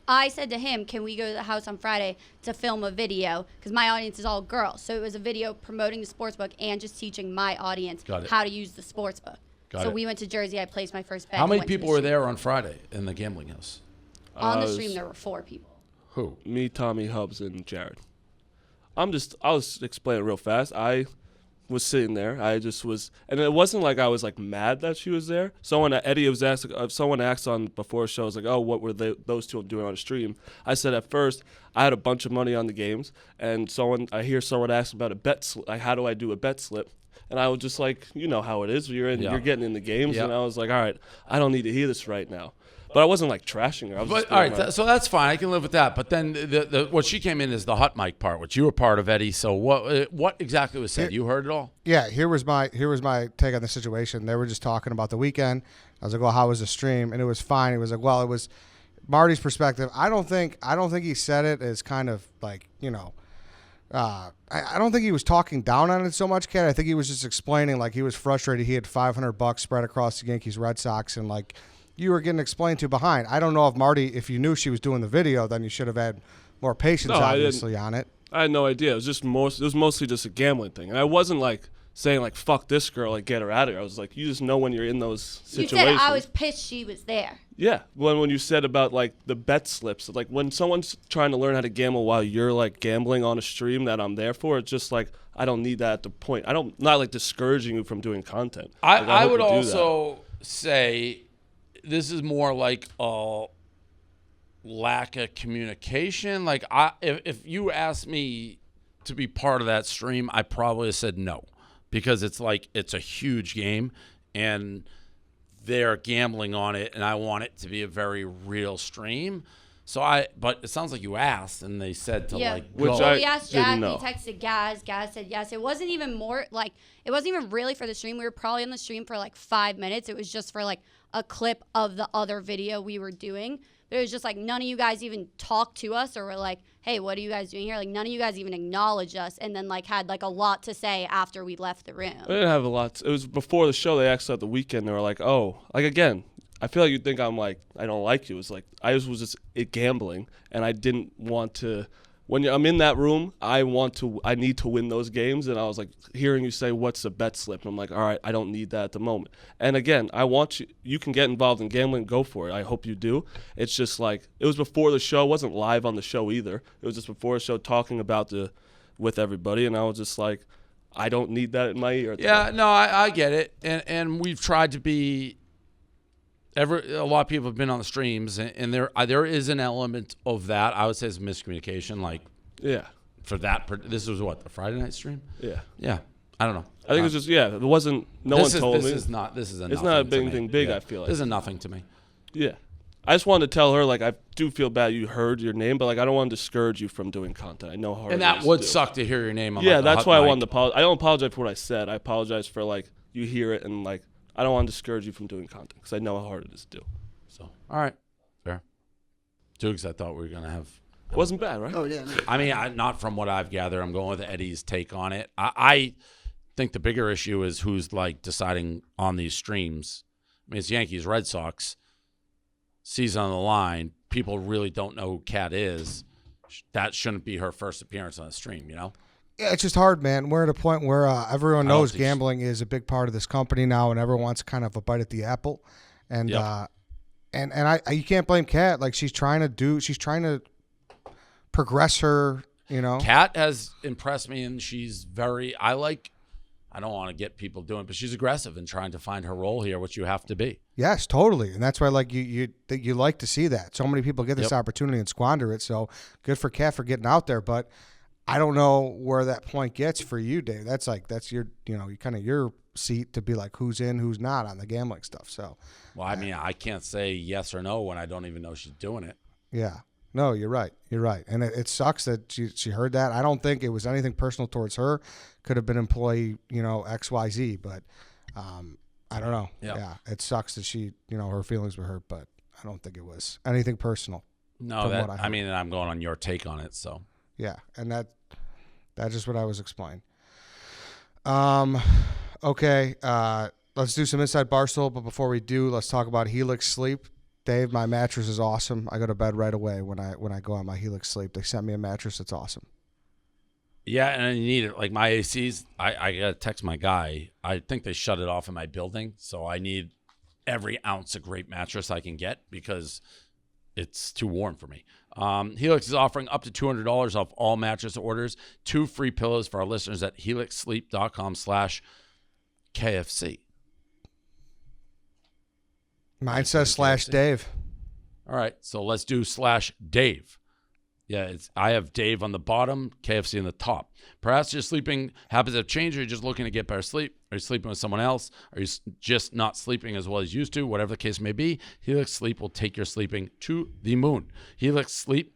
I said to him, can we go to the house on Friday to film a video? Because my audience is all girls. So it was a video promoting the sportsbook and just teaching my audience how to use the sportsbook. So we went to Jersey. I placed my first bet. How many people were there on Friday in the gambling house? On the stream, there were 4 people. Who? Me, Tommy, Hubs, and Jared. I'll just explain it real fast. I was sitting there. I just was, and it wasn't like I was like mad that she was there. Someone asked on before show, was like, "Oh, what were those two doing on the stream?" I said at first I had a bunch of money on the games, and I hear someone ask about a bet slip, like how do I do a bet slip? And I was just like, you know how it is. You're getting in the games, and I was like, all right, I don't need to hear this right now. But I wasn't like trashing her. I was just all right, so that's fine. I can live with that. But then what she came in is the hot mic part, which you were part of, Eddie. So what exactly was said? You heard it all? Yeah, here was my take on the situation. They were just talking about the weekend. I was like, well, how was the stream? And it was fine. It was like, well, it was Marty's perspective. I don't think he said it as kind of like, you know, I don't think he was talking down on it so much, Kat. I think he was just explaining like he was frustrated. He had $500 spread across the Yankees Red Sox, and like you were getting explained to behind. I don't know if Marty, if you knew she was doing the video, then you should have had more patience, obviously, on it. I had no idea. It was mostly just a gambling thing, and I wasn't like saying like fuck this girl, like get her out of here. I was like, you just know when you're in those situations. You said I was pissed she was there. Yeah, when you said about like the bet slips, like when someone's trying to learn how to gamble while you're like gambling on a stream that I'm there for, it's just like I don't need that at the point. Not like discouraging you from doing content. I would also say this is more like a lack of communication. Like if you asked me to be part of that stream, I probably said no, because it's like it's a huge game and they're gambling on it, and I want it to be a very real stream. But it sounds like you asked, and they said to like go. Well, we asked Jack, he texted Gaz. Gaz said yes. It wasn't even really for the stream. We were probably on the stream for like 5 minutes. It was just for like a clip of the other video we were doing. But it was just like none of you guys even talked to us or were like, hey, what are you guys doing here? Like none of you guys even acknowledged us and then like had like a lot to say after we left the room. I didn't have a lot. It was before the show. They asked at the weekend. They were like, oh, like again, I feel like you think I'm like, I don't like you. It's like, I was just gambling and I didn't want to. When I'm in that room, I need to win those games. And I was like, hearing you say, what's the bet slip? And I'm like, all right, I don't need that at the moment. And again, I want you can get involved in gambling, go for it. I hope you do. It's just like, it was before the show. It wasn't live on the show either. It was just before the show talking about with everybody. And I was just like, I don't need that in my ear. Yeah, no, I get it. And we've tried to be, a lot of people have been on the streams, and there is an element of that. I would say it's miscommunication. Like, yeah, for that, this was what, the Friday night stream? Yeah. I don't know. I think it was just it wasn't. No one told me. It's not a big thing. Big. Yeah. I feel like this is nothing to me. Yeah, I just wanted to tell her like I do feel bad you heard your name, but like I don't want to discourage you from doing content. I know how hard. And it that is would to do. suck to hear your name. On Yeah, like that's why I wanted to apologize. apologize. I don't apologize for what I said. I apologize for like you hear it and like I don't want to discourage you from doing content because I know how hard it is to do. So, all right, fair. Dukes, I thought we were gonna have. It wasn't bad, right? Oh yeah. No. I mean, not from what I've gathered. I'm going with Eddie's take on it. I think the bigger issue is who's like deciding on these streams. I mean, it's Yankees, Red Sox, season on the line. People really don't know who Kat is. That shouldn't be her first appearance on a stream, you know? Yeah, it's just hard, man. We're at a point where everyone knows gambling is a big part of this company now, and everyone wants kind of a bite at the apple. And Yep. and you can't blame Kat. Like she's trying to progress her. You know, Kat has impressed me, and she's I don't want to get people doing it, but she's aggressive in trying to find her role here, which you have to be. Yes, totally, and that's why like you like to see that. So many people get this Yep. opportunity and squander it. So good for Kat for getting out there, but I don't know where that point gets for you, Dave. That's your kind of your seat to be like who's in, who's not on the gambling stuff. So, Well, I mean, I can't say yes or no when I don't even know she's doing it. yeah. No, you're right. You're right. And it sucks that she heard that. I don't think it was anything personal towards her. Could have been employee, XYZ, but I don't know. Yep. Yeah. It sucks that she, her feelings were hurt, but I don't think it was anything personal. No, from that what I I heard. mean, I'm going on your take on it, so. Yeah. And that's just what I was explaining. Okay. Let's do some Inside Barstool, but before we do, let's talk about Helix Sleep. Dave, my mattress is awesome. I go to bed right away when I go on my Helix Sleep. They sent me a mattress that's awesome. Yeah, and you need it. Like my ACs, I got to text my guy. I think they shut it off in my building, so I need every ounce of great mattress I can get because it's too warm for me. Helix is offering up to $200 off all mattress orders, 2 free pillows for our listeners at helixsleep.com/KFC. Mine says /Dave. All right, so let's do /Dave. Yeah, I have Dave on the bottom, KFC on the top. Perhaps your sleeping habits have changed, or you're just looking to get better sleep. Are you sleeping with someone else? Are you just not sleeping as well as you used to? Whatever the case may be, Helix Sleep will take your sleeping to the moon. Helix Sleep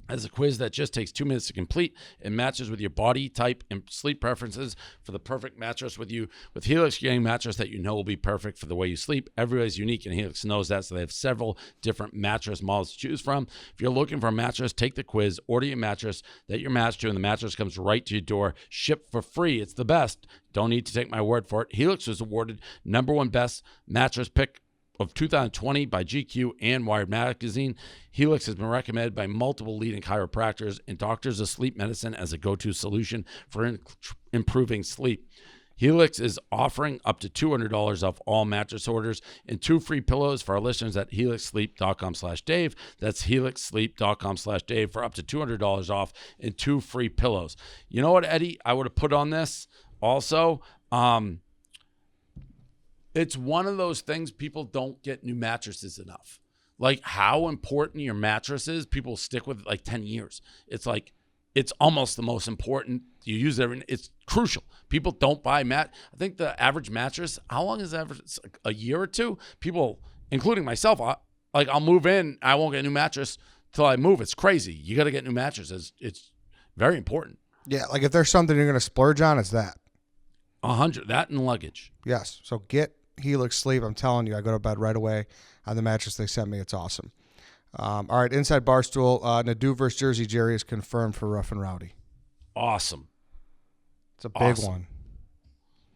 has a quiz that just takes 2 minutes to complete. It matches with your body type and sleep preferences for the perfect mattress with you. With Helix, you're getting a mattress that you know will be perfect for the way you sleep. Everybody's unique, and Helix knows that, so they have several different mattress models to choose from. If you're looking for a mattress, take the quiz, order your mattress that you're matched to, and the mattress comes right to your door, shipped for free. It's the best. Don't need to take my word for it. Helix was awarded #1 best mattress pick of 2020 by GQ and Wired Magazine. Helix has been recommended by multiple leading chiropractors and doctors of sleep medicine as a go-to solution for improving sleep. Helix is offering up to $200 off all mattress orders and 2 free pillows for our listeners at helixsleep.com/Dave. That's helixsleep.com/Dave for up to $200 off and 2 free pillows. You know what, Eddie? I would have put on this also. It's one of those things, people don't get new mattresses enough. Like how important your mattress is, people stick with it like 10 years. It's like, it's almost the most important. You use it, it's crucial. People don't buy I think the average mattress, how long is average? It's like a year or two. People, including myself, I'll move in, I won't get a new mattress till I move. It's crazy. You got to get new mattresses. It's very important. Yeah, like if there's something you're going to splurge on, it's that. 100, that and luggage. Yes. So get Helix Sleep. I'm telling you, I go to bed right away on the mattress they sent me. It's awesome. All right, inside Barstool, Nadu versus Jersey Jerry is confirmed for Rough and Rowdy. Awesome. It's a big one.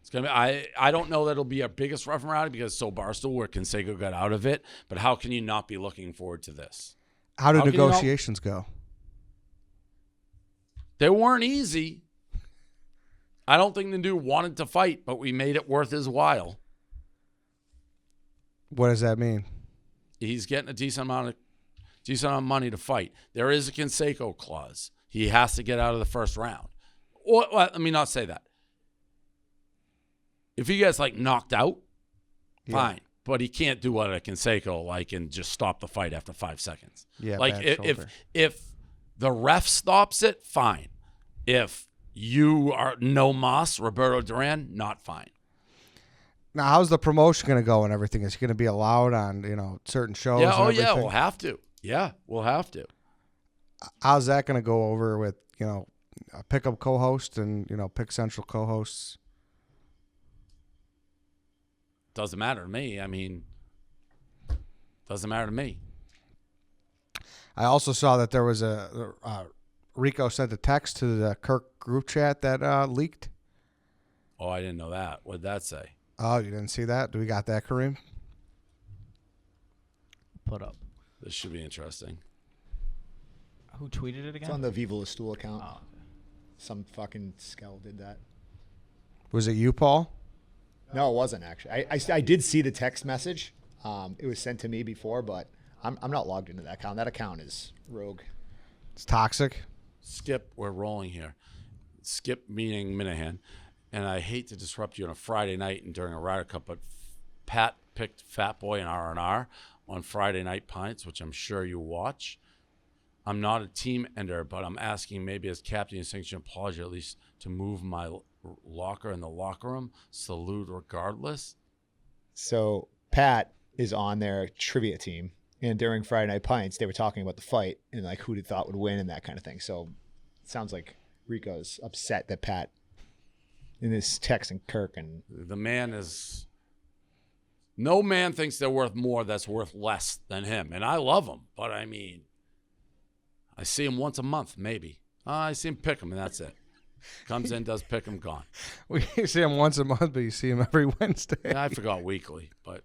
It's gonna be. I don't know that it'll be our biggest Rough and Rowdy because so Barstool where Canseco got out of it. But how can you not be looking forward to this? How did negotiations go? They weren't easy. I don't think the dude wanted to fight, but we made it worth his while. What does that mean? He's getting a decent amount of money to fight. There is a Canseco clause. He has to get out of the first round. Or let me not say that. If he gets like knocked out, fine. But he can't do what a Canseco and just stop the fight after 5 seconds. Yeah, like if the ref stops it, fine. If you are no mas, Roberto Duran, not fine. Now, how's the promotion going to go and everything? Is he going to be allowed on certain shows? Yeah, and everything? we'll have to. Yeah, we'll have to. How's that going to go over with a pickup co-host and pick central co-hosts? Doesn't matter to me. I mean, doesn't matter to me. I also saw that there was Rico sent a text to the Kirk group chat that leaked. Oh, I didn't know that. What did that say? Oh, you didn't see that? Do we got that, Kareem? Put up. This should be interesting. Who tweeted it again? It's on the Viva La Stool account. Oh, okay. Some fucking skell did that. Was it you, Paul? No, it wasn't actually. I did see the text message. It was sent to me before, but I'm not logged into that account. That account is rogue. It's toxic. Skip, we're rolling here. Skip meaning Minahan. And I hate to disrupt you on a Friday night and during a Ryder Cup, but Pat picked Fat Boy and R&R on Friday Night Pints, which I'm sure you watch. I'm not a team ender, but I'm asking maybe as captain of Sanction Apology at least to move my locker in the locker room. Salute regardless. So Pat is on their trivia team, and during Friday Night Pints, they were talking about the fight and like who they thought would win and that kind of thing. So it sounds like Rico's upset that Pat in this text and Kirk and the man is. No man thinks they're worth more that's worth less than him, and I love him, but I mean, I see him once a month, maybe. I see him pick him, and that's it. Comes in, does pick him, gone. We see him once a month, but you see him every Wednesday. Yeah, I forgot weekly, but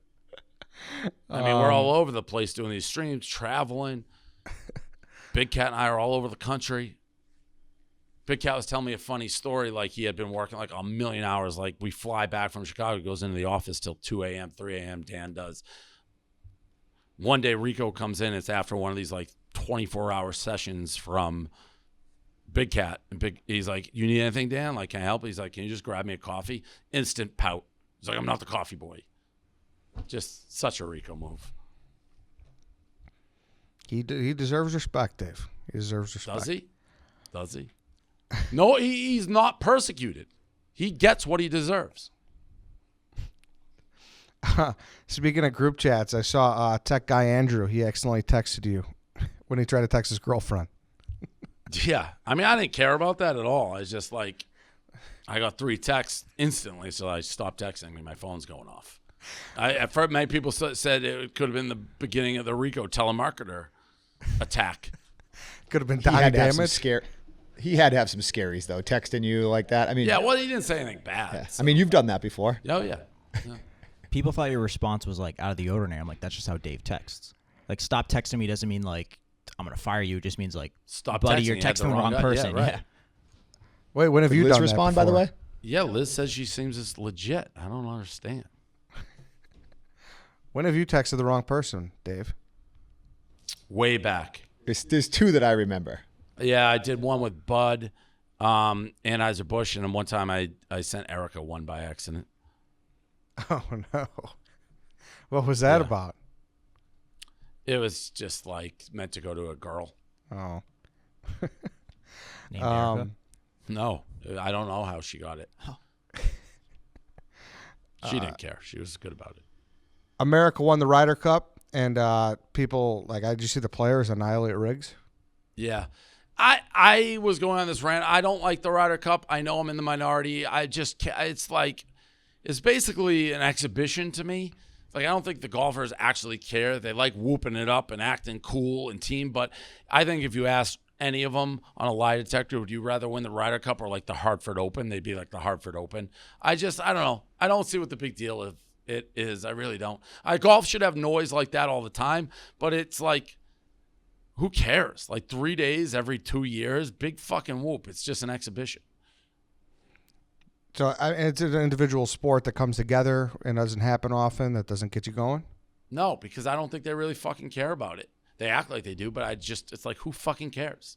I mean, we're all over the place doing these streams, traveling. Big Cat and I are all over the country. Big Cat was telling me a funny story, like he had been working like a million hours. Like we fly back from Chicago, goes into the office till 2 a.m., 3 a.m., Dan does. One day Rico comes in, it's after one of these like 24-hour sessions from Big Cat. And he's like, you need anything, Dan? Like, can I help? He's like, can you just grab me a coffee? Instant pout. He's like, I'm not the coffee boy. Just such a Rico move. He deserves respect, Dave. He deserves respect. Does he? Does he? No, he's not persecuted. He gets what he deserves. Speaking of group chats, I saw tech guy Andrew. He accidentally texted you when he tried to text his girlfriend. Yeah. I mean, I didn't care about that at all. I was just like, I got 3 texts instantly, so I stopped texting me. My phone's going off. I've heard many people said it could have been the beginning of the Rico telemarketer attack. Could have been dying damage. He had to have some scaries, though, texting you like that. I mean, yeah, well, he didn't say anything bad. Yeah. So. I mean, you've done that before. Oh, yeah. People thought your response was like out of the ordinary. I'm like, that's just how Dave texts. Like, stop texting me doesn't mean like I'm gonna fire you. It just means like, stop, buddy, texting. you're texting the wrong person. Yeah, right. Yeah. Wait, when have you Liz done respond, that by the way? Yeah, Liz says she seems as legit. I don't understand. When have you texted the wrong person, Dave? Way back. There's 2 that I remember. Yeah, I did one with Bud, Anheuser-Busch, and then one time I sent Erica one by accident. Oh, no. What was that about? It was just like meant to go to a girl. Oh. Named Erica? No, I don't know how she got it. She didn't care. She was good about it. America won the Ryder Cup, and people, like, did you see the players annihilate Riggs? Yeah. I was going on this rant. I don't like the Ryder Cup. I know I'm in the minority. I just can't. It's like is basically an exhibition to me. Like, I don't think the golfers actually care. They like whooping it up and acting cool and team. But I think if you ask any of them on a lie detector, would you rather win the Ryder Cup or like the Hartford Open? They'd be like the Hartford Open. I don't know. I don't see what the big deal of it is. I really don't. Golf should have noise like that all the time. But it's like, who cares? Like 3 days every 2 years, big fucking whoop. It's just an exhibition. So it's an individual sport that comes together and doesn't happen often. That doesn't get you going. No, because I don't think they really fucking care about it. They act like they do, but it's like, who fucking cares?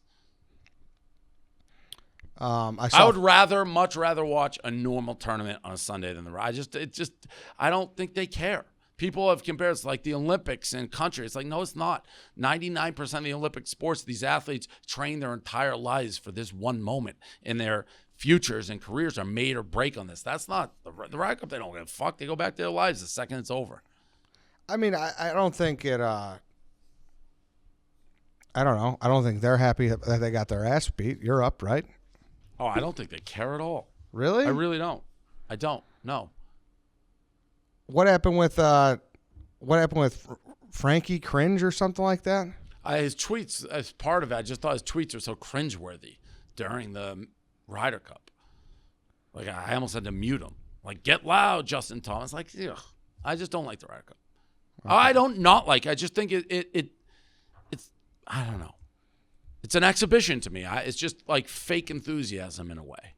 I would much rather watch a normal tournament on a Sunday than the I don't think they care. People have compared it's like the Olympics in country. It's like, no, it's not. 99% of the Olympic sports, these athletes train their entire lives for this one moment, and their futures and careers are made or break on this. That's not the Ryder Cup. They don't give a fuck. They go back to their lives the second it's over. I mean, I don't think it. I don't know. I don't think they're happy that they got their ass beat. You're up, right? Oh, I don't think they care at all. Really? I really don't. I don't. No. What happened with Frankie Cringe or something like that? His tweets, as part of it, I just thought his tweets were so cringeworthy during the Ryder Cup. Like, I almost had to mute him. Like, get loud, Justin Thomas. Like, ugh, I just don't like the Ryder Cup. Okay. I don't not like. I just think it's I don't know. It's an exhibition to me. It's just like fake enthusiasm in a way.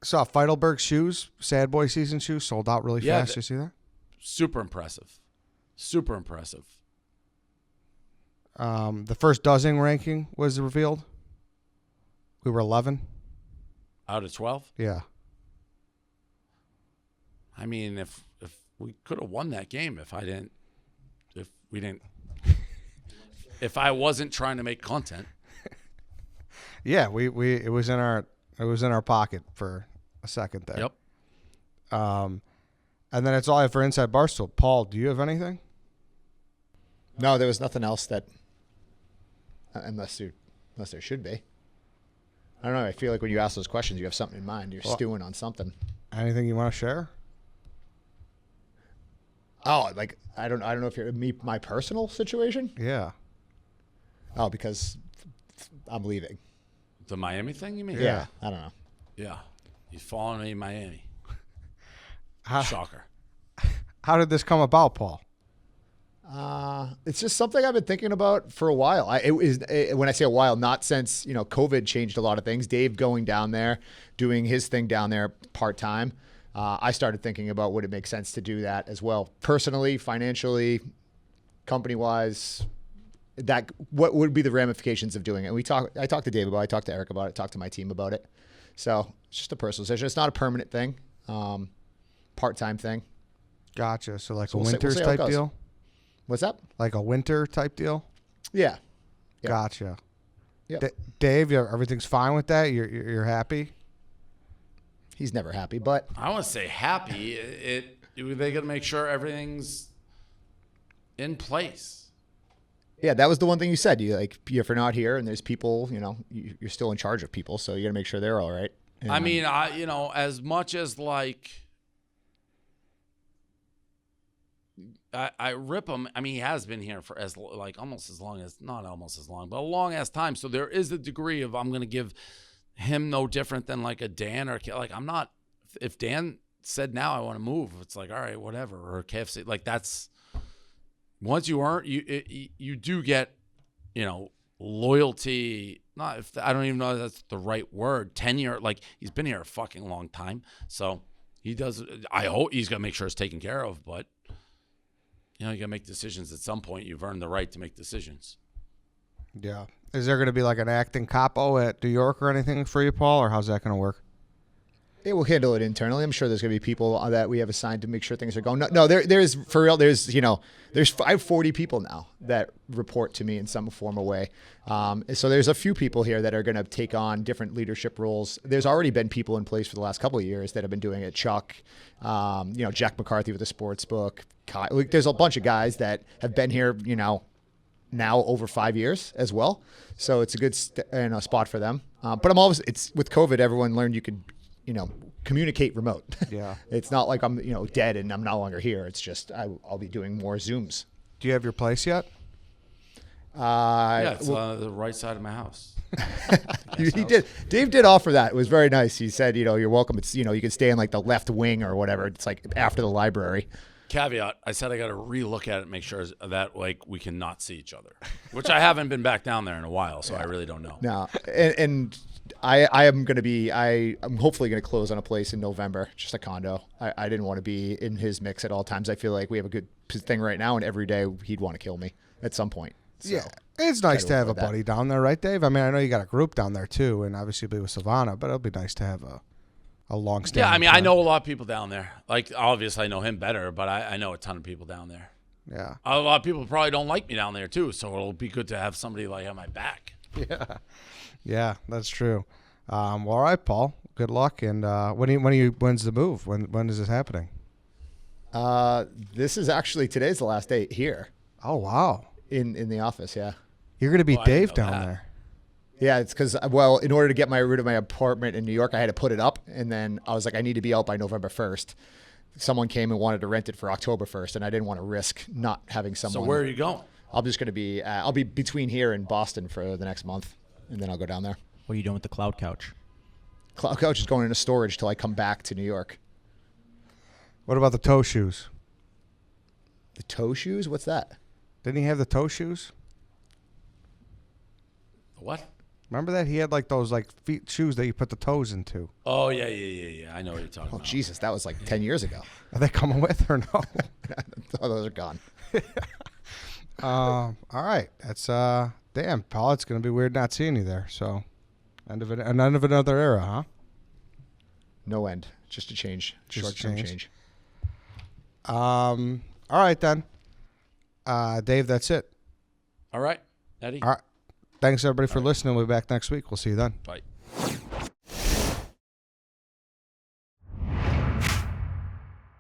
Saw Feidelberg shoes, Sad Boy season shoes, sold out really fast. You see that? Super impressive. Super impressive. The first dozen ranking was revealed. We were 11. Out of 12? Yeah. I mean, if we could have won that game if I wasn't trying to make content. Yeah, it was in our pocket for a second there. Yep. And then it's all I have for Inside Barstool. Paul, do you have anything? No, there was nothing else that, unless there should be. I don't know. I feel like when you ask those questions, you have something in mind. You're stewing on something. Anything you want to share? Oh, like I don't know if you're my personal situation. Yeah. Oh, because I'm leaving. The Miami thing, you mean? Yeah. I don't know. Yeah. He's following me in Miami. Shocker. How did this come about, Paul? It's just something I've been thinking about for a while. When I say a while, not since, COVID changed a lot of things. Dave going down there, doing his thing down there part-time. I started thinking about would it make sense to do that as well, personally, financially, company-wise. What would be the ramifications of doing it? And I talked to Dave about it, I talked to Eric about it, talked to my team about it. So it's just a personal decision. It's not a permanent thing, part-time thing. Gotcha. So like a Winters type deal? What's up? Like a winter type deal? Yeah. Gotcha. Yeah. Dave, everything's fine with that? You're happy? He's never happy, but I want to say happy. They got to make sure everything's in place. Yeah, that was the one thing you said. If you're not here and there's people, you're still in charge of people, so you got to make sure they're all right. And, I mean, as much as I rip him. I mean, he has been here for almost as long as, not almost as long, but a long ass time. So there is a degree of I'm going to give him no different than like a Dan or I'm not. If Dan said now I want to move, it's like all right, whatever. Or KFC, that's once you earn you do get loyalty. Not if I don't even know if that's the right word. Tenure. He's been here a fucking long time, so he does. I hope he's gonna make sure it's taken care of, but. You got to make decisions at some point. You've earned the right to make decisions. Yeah. Is there going to be like an acting capo at New York or anything for you, Paul, or how's that going to work? It will handle it internally. I'm sure there's going to be people that we have assigned to make sure things are going. No, there's for real. There's I have 40 people now that report to me in some form or way. So there's a few people here that are going to take on different leadership roles. There's already been people in place for the last couple of years that have been doing it. Chuck, Jack McCarthy with the sports book. There's a bunch of guys that have been here, now over 5 years as well. So it's a good spot for them. But it's with COVID, everyone learned you could, communicate remote. Yeah. It's not like I'm dead and I'm no longer here. It's just I'll be doing more Zooms. Do you have your place yet? Yeah, it's on the right side of my house. He did. Dave did offer that. It was very nice. He said, you're welcome. It's you can stay in like the left wing or whatever. It's like after the library. Caveat, I said I got to relook at it, make sure that like we can not see each other, which I haven't been back down there in a while, so I really don't know. No, and I'm hopefully going to close on a place in November, just a condo. I didn't want to be in his mix at all times. I feel like we have a good thing right now, and every day he'd want to kill me at some point. So, yeah, it's nice to have a avoid that. buddy down there, right, Dave? I mean, I know you got a group down there too, and obviously be with Savannah, but it'll be nice to have a long-standing. Yeah, I mean, I friend. know a lot of people down there. Like, obviously, I know him better, but I know a ton of people down there. Yeah. A lot of people probably don't like me down there too, so it'll be good to have somebody like on my back. Yeah, that's true. Well, all right, Paul. Good luck. And when's the move? When is this happening? This is actually today's the last day here Oh, wow. in the office. Yeah. You're gonna be Oh, I didn't Dave know down that. there. Yeah, it's because, in order to get rid of my apartment in New York, I had to put it up. And then I was like, I need to be out by November 1st. Someone came and wanted to rent it for October 1st, and I didn't want to risk not having someone. So where are you going? I'm just going to be, I'll be between here and Boston for the next month, and then I'll go down there. What are you doing with the cloud couch? Cloud Couch is going into storage till I come back to New York. What about the toe shoes? The toe shoes? What's that? Didn't he have the toe shoes? What? Remember that? He had like those feet shoes that you put the toes into. Oh, yeah. I know what you're talking Oh, about. Jesus, that was like 10 years ago. Are they coming with or no? Oh, those are gone. All right. That's damn, Paul. It's gonna be weird not seeing you there. So, end of another era, huh? No end. Just a change. Just a Short-term change. change. All right then. Dave, that's it. All right, Eddie. All right. Thanks everybody for listening. We'll be back next week. We'll see you then. Bye.